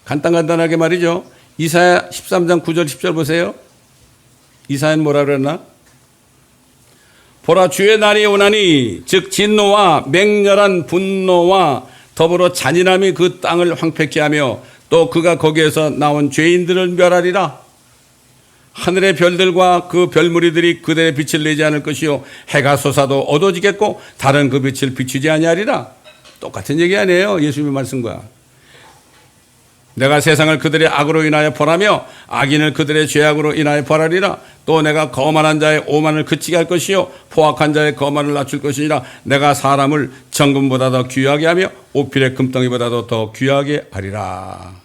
간단하게 말이죠. 이사야 13장 9절 10절 보세요. 이사야는 뭐라 그랬나? 보라, 주의 날이 오나니 즉 진노와 맹렬한 분노와 더불어 잔인함이 그 땅을 황폐케 하며 또 그가 거기에서 나온 죄인들을 멸하리라. 하늘의 별들과 그 별무리들이 그들의 빛을 내지 않을 것이요 해가 솟아도 어두워지겠고 다른 그 빛을 비추지 아니하리라. 똑같은 얘기 아니에요. 예수님의 말씀과. 내가 세상을 그들의 악으로 인하여 벌하며 악인을 그들의 죄악으로 인하여 벌하리라. 또 내가 거만한 자의 오만을 그치게 할 것이요 포악한 자의 거만을 낮출 것이니라. 내가 사람을 정금보다 더 귀하게 하며 오필의 금덩이보다도 더 귀하게 하리라.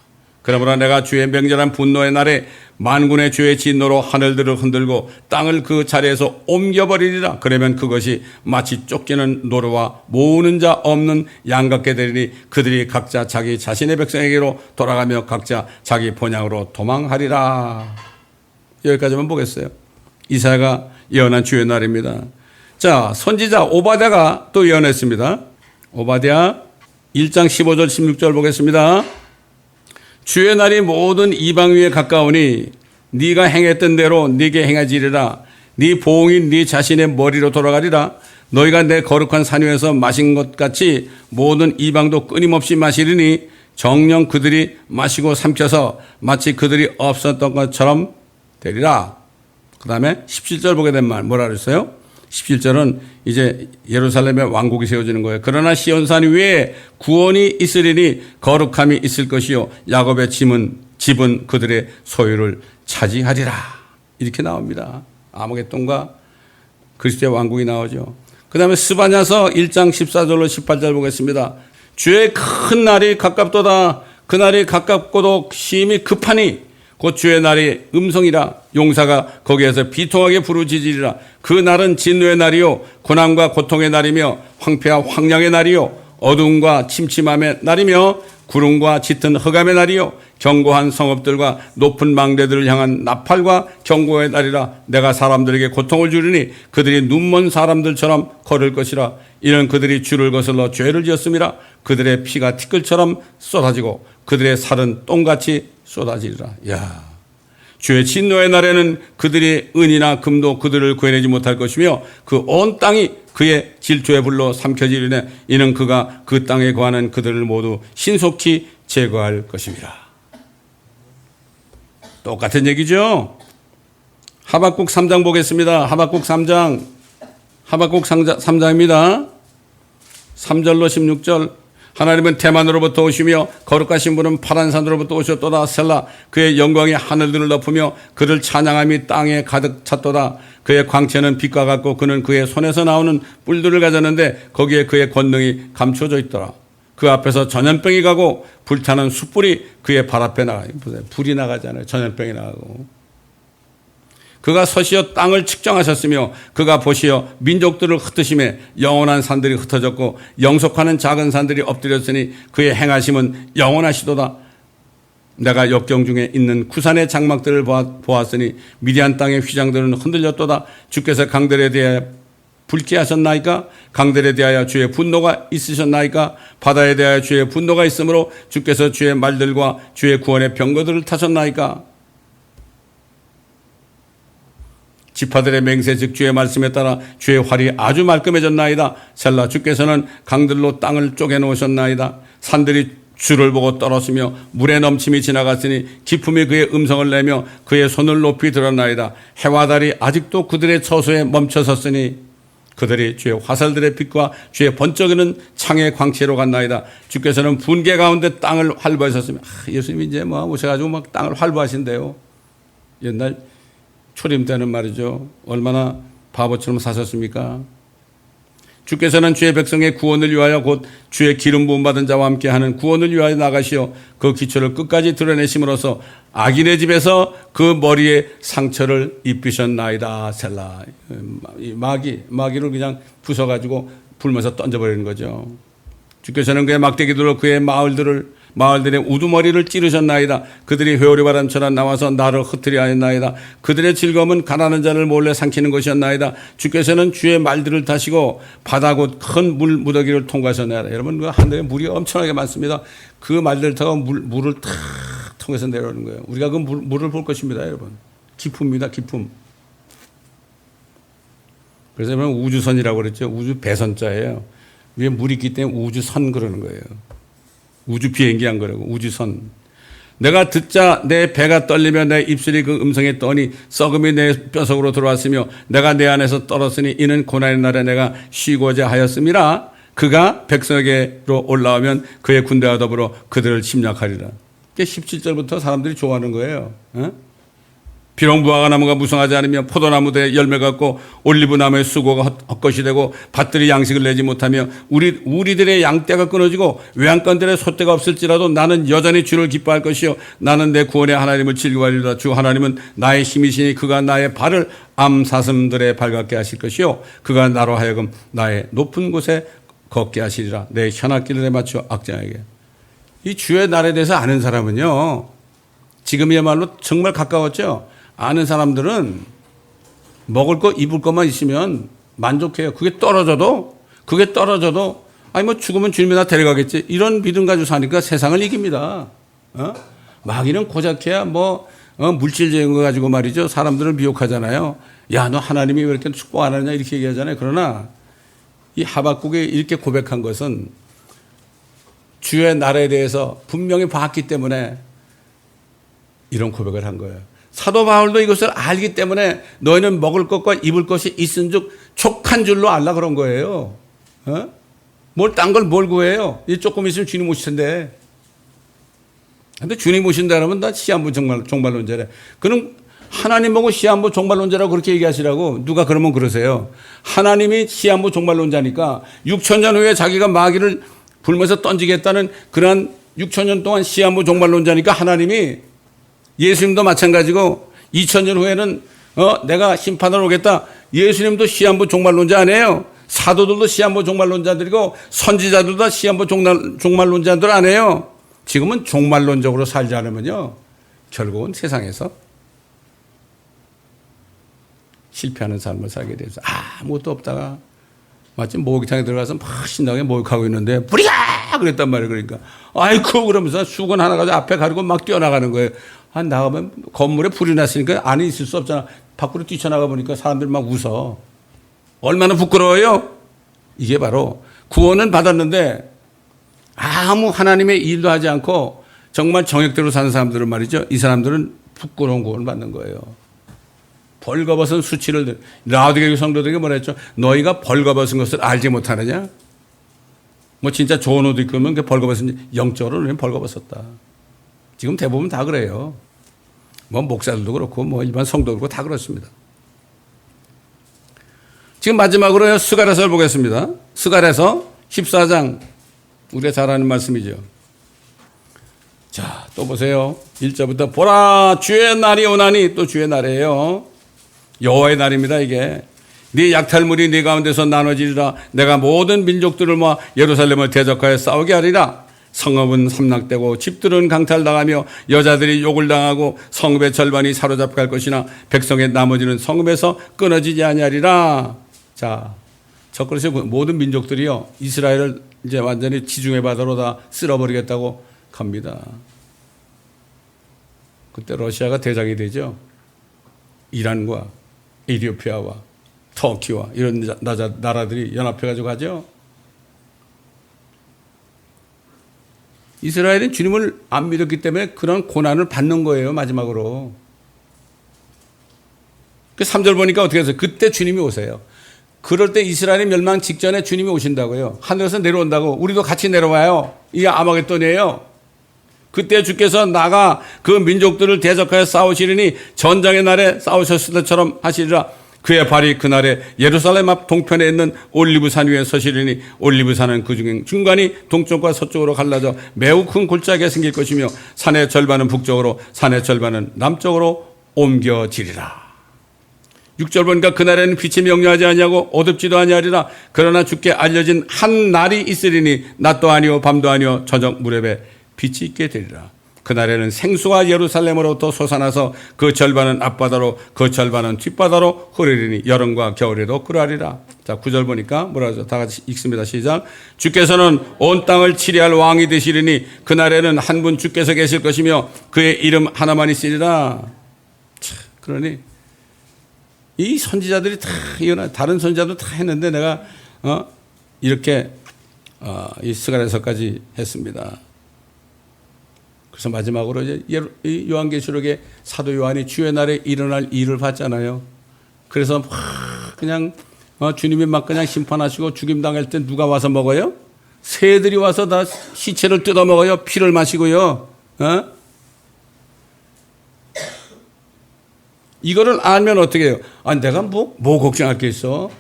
그러므로 내가 주의 맹렬한 분노의 날에 만군의 주의 진노로 하늘들을 흔들고 땅을 그 자리에서 옮겨버리리라. 그러면 그것이 마치 쫓기는 노루와 모으는 자 없는 양 같게 되리니 그들이 각자 자기 자신의 백성에게로 돌아가며 각자 자기 본향으로 도망하리라. 여기까지만 보겠어요. 이사야가 예언한 주의 날입니다. 자, 선지자 오바댜가 또 예언했습니다. 오바댜 1장 15절 16절 보겠습니다. 주의 날이 모든 이방 위에 가까우니 네가 행했던 대로 네게 행하지리라. 네 보응이 네 자신의 머리로 돌아가리라. 너희가 내 거룩한 산 위에서 마신 것 같이 모든 이방도 끊임없이 마시리니 정녕 그들이 마시고 삼켜서 마치 그들이 없었던 것처럼 되리라. 그 다음에 17절 보게 된 말 뭐라 그랬어요? 17절은 이제 예루살렘의 왕국이 세워지는 거예요. 그러나 시온산 위에 구원이 있으리니 거룩함이 있을 것이요 야곱의 집은 그들의 소유를 차지하리라. 이렇게 나옵니다. 아무개똥과 그리스도의 왕국이 나오죠. 그 다음에 스바냐서 1장 14절로 18절 보겠습니다. 주의 큰 날이 가깝도다. 그 날이 가깝고도 심히 급하니 곧 주의 날이 음성이라. 용사가 거기에서 비통하게 부르짖으리라. 그 날은 진노의 날이요 고난과 고통의 날이며 황폐와 황량의 날이요 어두움과 침침함의 날이며 구름과 짙은 흑암의 날이요 견고한 성읍들과 높은 망대들을 향한 나팔과 경고의 날이라. 내가 사람들에게 고통을 주리니 그들이 눈먼 사람들처럼 걸을 것이라. 이는 그들이 주를 거슬러 죄를 지었음이라. 그들의 피가 티끌처럼 쏟아지고 그들의 살은 똥같이 쏟아지리라. 야, 주의 진노의 날에는 그들의 은이나 금도 그들을 구해내지 못할 것이며 그 온 땅이 그의 질투의 불로 삼켜지리니 이는 그가 그 땅에 거하는 그들을 모두 신속히 제거할 것입니다. 똑같은 얘기죠. 하박국 3장 보겠습니다. 하박국 3장입니다. 3절로 16절. 하나님은 대만으로부터 오시며 거룩하신 분은 파란 산으로부터 오셨도다. 셀라. 그의 영광이 하늘들을 덮으며 그를 찬양함이 땅에 가득 찼도다. 그의 광채는 빛과 같고 그는 그의 손에서 나오는 뿔들을 가졌는데 거기에 그의 권능이 감춰져 있더라. 그 앞에서 전염병이 가고 불타는 숯불이 그의 발 앞에 나가요. 불이 나가잖아요. 전염병이 나가고. 그가 서시어 땅을 측정하셨으며 그가 보시어 민족들을 흩으심에 영원한 산들이 흩어졌고 영속하는 작은 산들이 엎드렸으니 그의 행하심은 영원하시도다. 내가 역경 중에 있는 구산의 장막들을 보았으니 미디안 땅의 휘장들은 흔들렸도다. 주께서 강들에 대하여 붉게 하셨나이까? 강들에 대하여 주의 분노가 있으셨나이까? 바다에 대하여 주의 분노가 있으므로 주께서 주의 말들과 주의 구원의 병거들을 타셨나이까? 지파들의 맹세 즉 주의 말씀에 따라 주의 활이 아주 말끔해졌나이다. 셀라. 주께서는 강들로 땅을 쪼개놓으셨나이다. 산들이 주를 보고 떨었으며 물의 넘침이 지나갔으니 기품이 그의 음성을 내며 그의 손을 높이 들었나이다. 해와 달이 아직도 그들의 처소에 멈춰섰으니 그들이 주의 화살들의 빛과 주의 번쩍이는 창의 광채로 갔나이다. 주께서는 분개 가운데 땅을 활보하셨으며 예수님이 이제 오셔가지고 막 땅을 활보하신대요. 옛날 초림 때는 말이죠. 얼마나 바보처럼 사셨습니까? 주께서는 주의 백성의 구원을 위하여 곧 주의 기름 부음 받은 자와 함께하는 구원을 위하여 나가시어 그 기초를 끝까지 드러내심으로써 악인의 집에서 그 머리에 상처를 입히셨나이다. 셀라. 마귀를 그냥 부숴가지고 불면서 던져버리는 거죠. 주께서는 그의 막대기들로 그의 마을들의 우두머리를 찌르셨나이다. 그들이 회오리 바람처럼 나와서 나를 흩트려 하였나이다. 그들의 즐거움은 가난한 자를 몰래 삼키는 것이었나이다. 주께서는 주의 말들을 타시고 바다 곧 큰 물 무더기를 통과하셨나이다. 여러분, 그 하늘에 물이 엄청나게 많습니다. 그 말들을 타고 물을 탁 통해서 내려오는 거예요. 우리가 그 물을 볼 것입니다, 여러분. 기품입니다, 기품. 그래서 여러분 우주선이라고 그랬죠. 우주 배선자예요. 위에 물이 있기 때문에 우주선 그러는 거예요. 우주 비행기 한 거라고. 우주선. 내가 듣자 내 배가 떨리며 내 입술이 그 음성에 떠니 썩음이 내 뼈속으로 들어왔으며 내가 내 안에서 떨었으니 이는 고난의 날에 내가 쉬고자 하였음이라. 그가 백성에게로 올라오면 그의 군대와 더불어 그들을 침략하리라. 17절부터 사람들이 좋아하는 거예요. 비록 무화과나무가 무성하지 않으며 포도나무들의 열매가 없고 올리브나무의 수고가 헛것이 되고 밭들이 양식을 내지 못하며 우리들의 양떼가 끊어지고 외양간들의 소떼가 없을지라도 나는 여전히 주를 기뻐할 것이요 나는 내 구원의 하나님을 즐거워하리라. 주 하나님은 나의 힘이시니 그가 나의 발을 암사슴들에 발갛게 하실 것이요 그가 나로 하여금 나의 높은 곳에 걷게 하시리라. 내 현악길에 맞춰 악장에게. 이 주의 날에 대해서 아는 사람은요 지금이야말로 정말 가까웠죠. 아는 사람들은 먹을 거 입을 것만 있으면 만족해요. 그게 떨어져도 아니 뭐 죽으면 주님이 나 데려가겠지 이런 믿음 가지고 사니까 세상을 이깁니다. 마귀는 고작해야 물질적인 거 가지고 말이죠. 사람들을 미혹하잖아요. 야, 너 하나님이 왜 이렇게 축복 안 하느냐 이렇게 얘기하잖아요. 그러나 이 하박국이 이렇게 고백한 것은 주의 날에 대해서 분명히 봤기 때문에 이런 고백을 한 거예요. 사도 바울도 이것을 알기 때문에 너희는 먹을 것과 입을 것이 있은즉 족한 줄로 알라 그런 거예요. 뭘 딴 걸 뭘 구해요? 이 조금 있으면 주님 오실 텐데. 근데 주님 오신다 그러면 나 시한부 종말론자래. 그럼 하나님 보고 시한부 종말론자라고 그렇게 얘기하시라고 누가 그러면 그러세요. 하나님이 시한부 종말론자니까 6,000년 후에 자기가 마귀를 불면서 던지겠다는 그러한 6,000년 동안 시한부 종말론자니까 하나님이 예수님도 마찬가지고 2000년 후에는 내가 심판하러 오겠다. 예수님도 시한부 종말론자 아니에요. 사도들도 시한부 종말론자들이고 선지자들도 시한부 종말론자들 아니에요. 지금은 종말론적으로 살지 않으면요 결국은 세상에서 실패하는 삶을 살게 돼서 아무것도 없다가 마침 목욕탕에 들어가서 막 신나게 목욕하고 있는데 불이야 그랬단 말이에요. 그러니까 아이쿠 그러면서 수건 하나 가지고 앞에 가지고 막 뛰어나가는 거예요. 나가면 건물에 불이 났으니까 안에 있을 수 없잖아. 밖으로 뛰쳐나가 보니까 사람들 막 웃어. 얼마나 부끄러워요. 이게 바로 구원은 받았는데 아무 하나님의 일도 하지 않고 정말 정욕대로 사는 사람들은 말이죠. 이 사람들은 부끄러운 구원을 받는 거예요. 벌거벗은 수치를 라오디게교 성도들에게 뭐라 했죠? 너희가 벌거벗은 것을 알지 못하느냐? 진짜 좋은 옷 입고 오면 벌거벗은 영적으로는 벌거벗었다. 지금 대부분 다 그래요. 목사들도 그렇고 일반 성도도 그렇고 다 그렇습니다. 지금 마지막으로 스가랴서를 보겠습니다. 스가랴서 14장 우리가 잘 아는 말씀이죠. 자, 또 보세요. 1절부터 보라 주의 날이 오나니 또 주의 날이에요. 여호와의 날입니다. 이게 네 약탈물이 네 가운데서 나눠지리라. 내가 모든 민족들을 모아 예루살렘을 대적하여 싸우게 하리라. 성읍은 함락되고 집들은 강탈당하며 여자들이 욕을 당하고 성읍의 절반이 사로잡혀 갈 것이나 백성의 나머지는 성읍에서 끊어지지 아니하리라. 자, 적그리스의 모든 민족들이요 이스라엘을 이제 완전히 지중해 바다로 다 쓸어버리겠다고 갑니다. 그때 러시아가 대장이 되죠. 이란과 에티오피아와 터키와 이런 나라들이 연합해가지고 하죠. 이스라엘은 주님을 안 믿었기 때문에 그런 고난을 받는 거예요. 마지막으로. 3절 보니까 어떻게 해서 그때 주님이 오세요. 그럴 때 이스라엘이 멸망 직전에 주님이 오신다고요. 하늘에서 내려온다고. 우리도 같이 내려와요. 이게 아마겟돈이에요. 그때 주께서 나가 그 민족들을 대적하여 싸우시리니 전장의 날에 싸우셨을 때처럼 하시리라. 그의 발이 그날에 예루살렘 앞 동편에 있는 올리브산 위에 서시리니 올리브산은 그 중간이 동쪽과 서쪽으로 갈라져 매우 큰 골짜기가 생길 것이며 산의 절반은 북쪽으로 산의 절반은 남쪽으로 옮겨지리라. 6절 보니까 그날에는 빛이 명료하지 아니하고 어둡지도 아니하리라. 그러나 주께 알려진 한 날이 있으리니 낮도 아니오 밤도 아니오 저녁 무렵에 빛이 있게 되리라. 그날에는 생수가 예루살렘으로부터 솟아나서 그 절반은 앞바다로 그 절반은 뒷바다로 흐르리니 여름과 겨울에도 그러하리라. 자, 9절 보니까 뭐라 하죠? 다 같이 읽습니다. 시작. 주께서는 온 땅을 치리할 왕이 되시리니 그날에는 한 분 주께서 계실 것이며 그의 이름 하나만 있으리라. 그러니 이 선지자들이 다 다른 선지자도 다 했는데 내가 이렇게 이 스가랴서까지 했습니다. 그래서 마지막으로 이제 요한계시록에 사도 요한이 주의 날에 일어날 일을 봤잖아요. 그래서 그냥 주님이 막 그냥 심판하시고 죽임 당할 때 누가 와서 먹어요? 새들이 와서 다 시체를 뜯어 먹어요. 피를 마시고요. 이거를 알면 어떻게 해요? 아, 내가 뭐 걱정할 게 있어?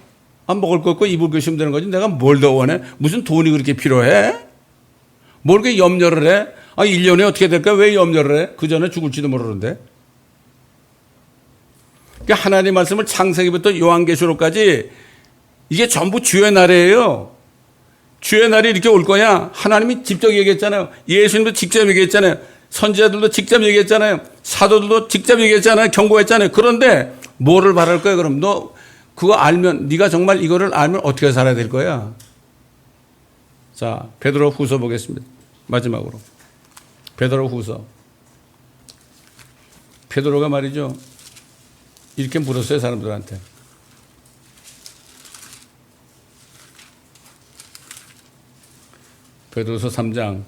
안 먹을 거 없고 입을 것이면 되는 거지. 내가 뭘 더 원해? 무슨 돈이 그렇게 필요해? 뭘 그렇게 염려를 해? 아, 1년에 어떻게 될까? 왜 염려를 해? 그 전에 죽을지도 모르는데. 그러니까 하나님 말씀을 창세기부터 요한계시록까지 이게 전부 주의 날이에요. 주의 날이 이렇게 올 거냐? 하나님이 직접 얘기했잖아요. 예수님도 직접 얘기했잖아요. 선지자들도 직접 얘기했잖아요. 사도들도 직접 얘기했잖아요. 경고했잖아요. 그런데 뭐를 바랄 거야? 그럼 너 그거 알면, 네가 정말 이거를 알면 어떻게 살아야 될 거야? 자, 베드로 후서 보겠습니다. 마지막으로. 베드로 후서. 베드로가 말이죠. 이렇게 물었어요, 사람들한테. 베드로서 3장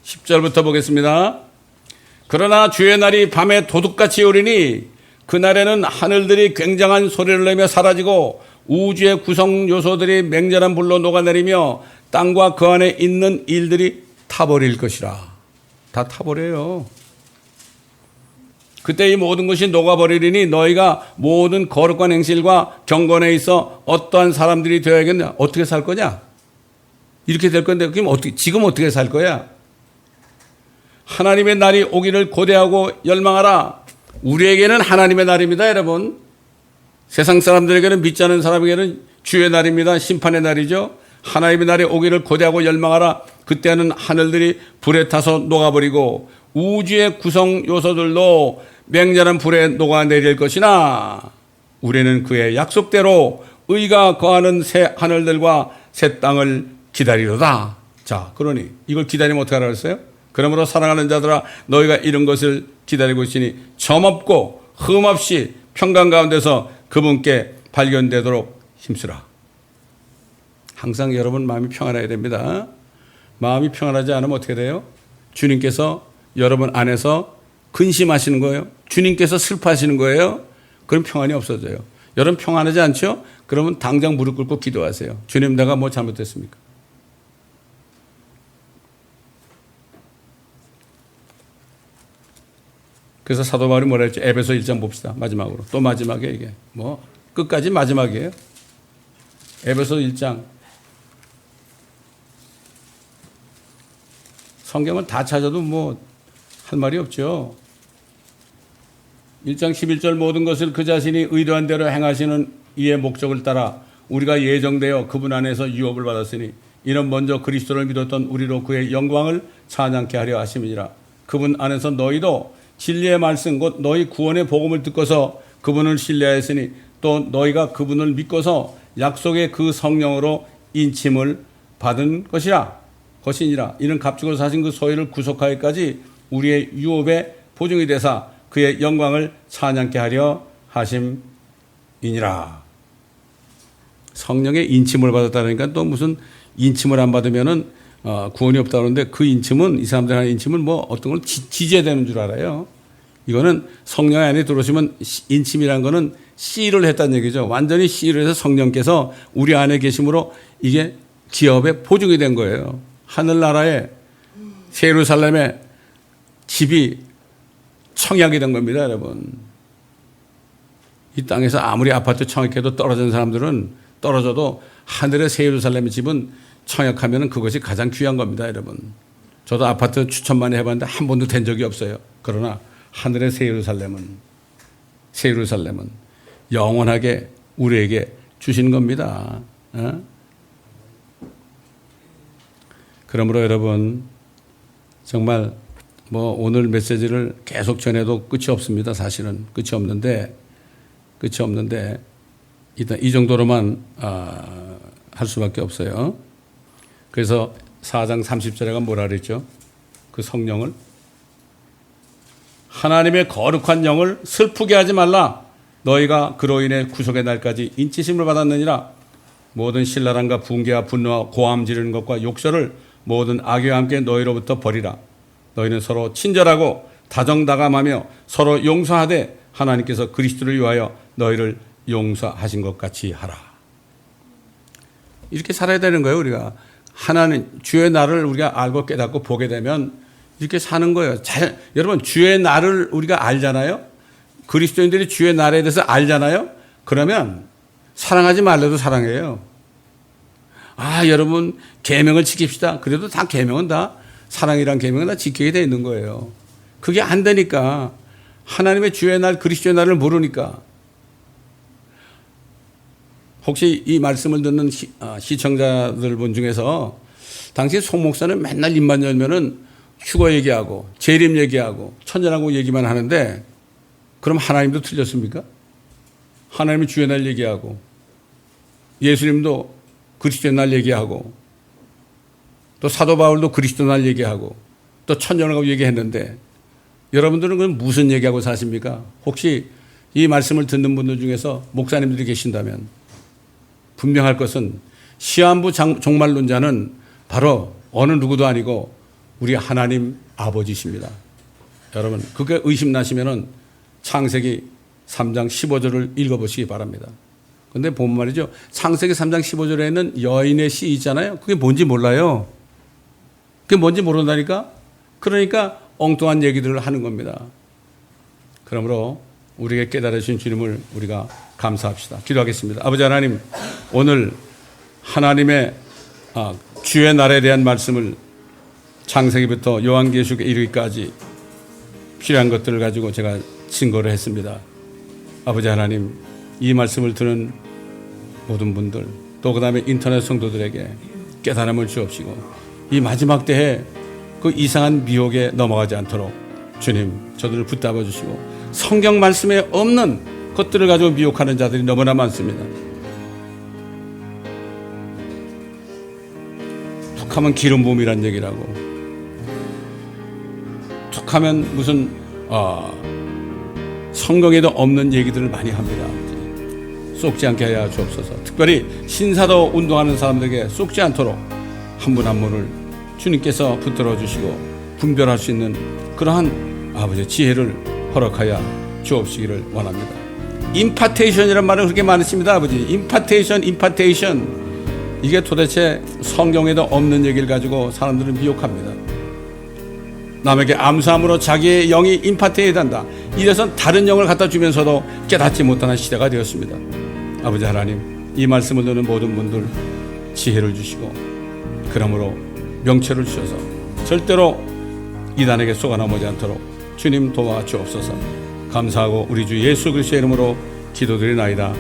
10절부터 보겠습니다. 그러나 주의 날이 밤에 도둑같이 오리니 그날에는 하늘들이 굉장한 소리를 내며 사라지고 우주의 구성 요소들이 맹렬한 불로 녹아내리며 땅과 그 안에 있는 일들이 타버릴 것이라. 다 타버려요. 그때 이 모든 것이 녹아버리리니 너희가 모든 거룩한 행실과 경건에 있어 어떠한 사람들이 되어야겠냐? 어떻게 살 거냐? 이렇게 될 건데 그럼 지금 어떻게 살 거야? 하나님의 날이 오기를 고대하고 열망하라. 우리에게는 하나님의 날입니다, 여러분. 세상 사람들에게는 믿지 않는 사람에게는 주의 날입니다. 심판의 날이죠. 하나님의 날이 오기를 고대하고 열망하라. 그때는 하늘들이 불에 타서 녹아버리고 우주의 구성 요소들도 맹렬한 불에 녹아내릴 것이나 우리는 그의 약속대로 의가 거하는 새 하늘들과 새 땅을 기다리로다. 자, 그러니 이걸 기다리면 어떻게 하라 그랬어요? 그러므로 사랑하는 자들아 너희가 이런 것을 기다리고 있으니 점없고 흠없이 평강 가운데서 그분께 발견되도록 힘쓰라. 항상 여러분 마음이 평안해야 됩니다. 마음이 평안하지 않으면 어떻게 돼요? 주님께서 여러분 안에서 근심하시는 거예요. 주님께서 슬퍼하시는 거예요. 그럼 평안이 없어져요. 여러분 평안하지 않죠? 그러면 당장 무릎 꿇고 기도하세요. 주님, 내가 뭐 잘못했습니까? 그래서 사도 바울이 뭐라 했죠? 에베소 1장 봅시다. 마지막으로. 또 마지막에 이게. 뭐 끝까지 마지막이에요. 에베소 1장. 성경을 다 찾아도 뭐 할 말이 없죠. 1장 11절 모든 것을 그 자신이 의도한 대로 행하시는 이의 목적을 따라 우리가 예정되어 그분 안에서 유업을 받았으니 이는 먼저 그리스도를 믿었던 우리로 그의 영광을 찬양케 하려 하심이니라. 그분 안에서 너희도 진리의 말씀 곧 너희 구원의 복음을 듣고서 그분을 신뢰하였으니 또 너희가 그분을 믿고서 약속의 그 성령으로 인침을 받은 것이니라. 이는 값주고 사신 그 소유를 구속하기까지 우리의 유업의 보증이 되사 그의 영광을 찬양케 하려 하심이니라. 성령의 인침을 받았다니까 또 무슨 인침을 안 받으면은 구원이 없다 그러는데 그 인침은 이 사람들 하는 인침은 뭐 어떤 걸 지지되는 줄 알아요. 이거는 성령 안에 들어오시면 인침이라는 거는 씨를 했다는 얘기죠. 완전히 씨를 해서 성령께서 우리 안에 계심으로 이게 기업의 보증이 된 거예요. 하늘나라에 새 예루살렘에 집이 청약이 된 겁니다, 여러분. 이 땅에서 아무리 아파트 청약해도 떨어진 사람들은 떨어져도 하늘의 새 예루살렘의 집은 청약하면 그것이 가장 귀한 겁니다, 여러분. 저도 아파트 추천 많이 해봤는데 한 번도 된 적이 없어요. 그러나 하늘의 새 예루살렘은 영원하게 우리에게 주신 겁니다. 그러므로 여러분 정말 뭐 오늘 메시지를 계속 전해도 끝이 없습니다. 사실은 끝이 없는데 일단 이 정도로만 할 수밖에 없어요. 그래서 4장 30절에가 뭐라 그랬죠? 그 성령을 하나님의 거룩한 영을 슬프게 하지 말라. 너희가 그로 인해 구속의 날까지 인치심을 받았느니라. 모든 신랄함과 분개와 분노와 고함 지르는 것과 욕설을 모든 악의와 함께 너희로부터 버리라. 너희는 서로 친절하고 다정다감하며 서로 용서하되 하나님께서 그리스도를 위하여 너희를 용서하신 것 같이 하라. 이렇게 살아야 되는 거예요. 우리가 하나님 주의 날을 우리가 알고 깨닫고 보게 되면 이렇게 사는 거예요. 여러분 주의 날을 우리가 알잖아요. 그리스도인들이 주의 나라에 대해서 알잖아요. 그러면 사랑하지 말래도 사랑해요. 아, 여러분 계명을 지킵시다. 그래도 다 계명은 다 사랑이란 계명은 다 지키게 돼 있는 거예요. 그게 안 되니까 하나님의 주의 날 그리스도의 날을 모르니까 혹시 이 말씀을 듣는 시청자들 분 중에서 당시 송 목사는 맨날 입만 열면은 휴거 얘기하고 재림 얘기하고 천년왕국 얘기만 하는데 그럼 하나님도 틀렸습니까? 하나님이 주의 날 얘기하고 예수님도 그리스도의 날 얘기하고 또 사도 바울도 그리스도 날 얘기하고 또 천년왕국 얘기했는데 여러분들은 그럼 무슨 얘기하고 사십니까? 혹시 이 말씀을 듣는 분들 중에서 목사님들이 계신다면 분명할 것은 시한부 종말론자는 바로 어느 누구도 아니고 우리 하나님 아버지십니다. 여러분 그게 의심나시면은 창세기 3장 15절을 읽어보시기 바랍니다. 그런데 보면 말이죠. 창세기 3장 15절에는 여인의 씨 있잖아요. 그게 뭔지 몰라요. 그게 뭔지 모른다니까. 그러니까 엉뚱한 얘기들을 하는 겁니다. 그러므로 우리에게 깨달으신 주님을 우리가 감사합시다. 기도하겠습니다. 아버지 하나님, 오늘 하나님의 주의 날에 대한 말씀을 창세기부터 요한계시록에 이르기까지 필요한 것들을 가지고 제가 증거를 했습니다. 아버지 하나님, 이 말씀을 듣는 모든 분들 또 그 다음에 인터넷 성도들에게 깨달음을 주옵시고 이 마지막 때에 그 이상한 미혹에 넘어가지 않도록 주님 저들을 붙잡아 주시고 성경 말씀에 없는 것들을 가지고 미혹하는 자들이 너무나 많습니다. 툭하면 기름 부음이란 얘기라고, 툭하면 무슨 성경에도 없는 얘기들을 많이 합니다. 쏙지 않게 하여 주옵소서. 특별히 신사도 운동하는 사람들에게 쏙지 않도록 한 분 한 분을 주님께서 붙들어 주시고 분별할 수 있는 그러한 아버지 지혜를 허락하여 주옵시기를 원합니다. 임파테이션이란 말은 그렇게 많으십니다. 아버지 임파테이션 이게 도대체 성경에도 없는 얘기를 가지고 사람들은 미혹합니다. 남에게 암수함으로 자기의 영이 임파테이드 한다. 이래서 다른 영을 갖다 주면서도 깨닫지 못하는 시대가 되었습니다. 아버지 하나님, 이 말씀을 듣는 모든 분들 지혜를 주시고 그러므로 명철을 주셔서 절대로 이단에게 속아 넘어지 않도록 주님 도와주옵소서. 감사하고 우리 주 예수 그리스도의 이름으로 기도드리나이다.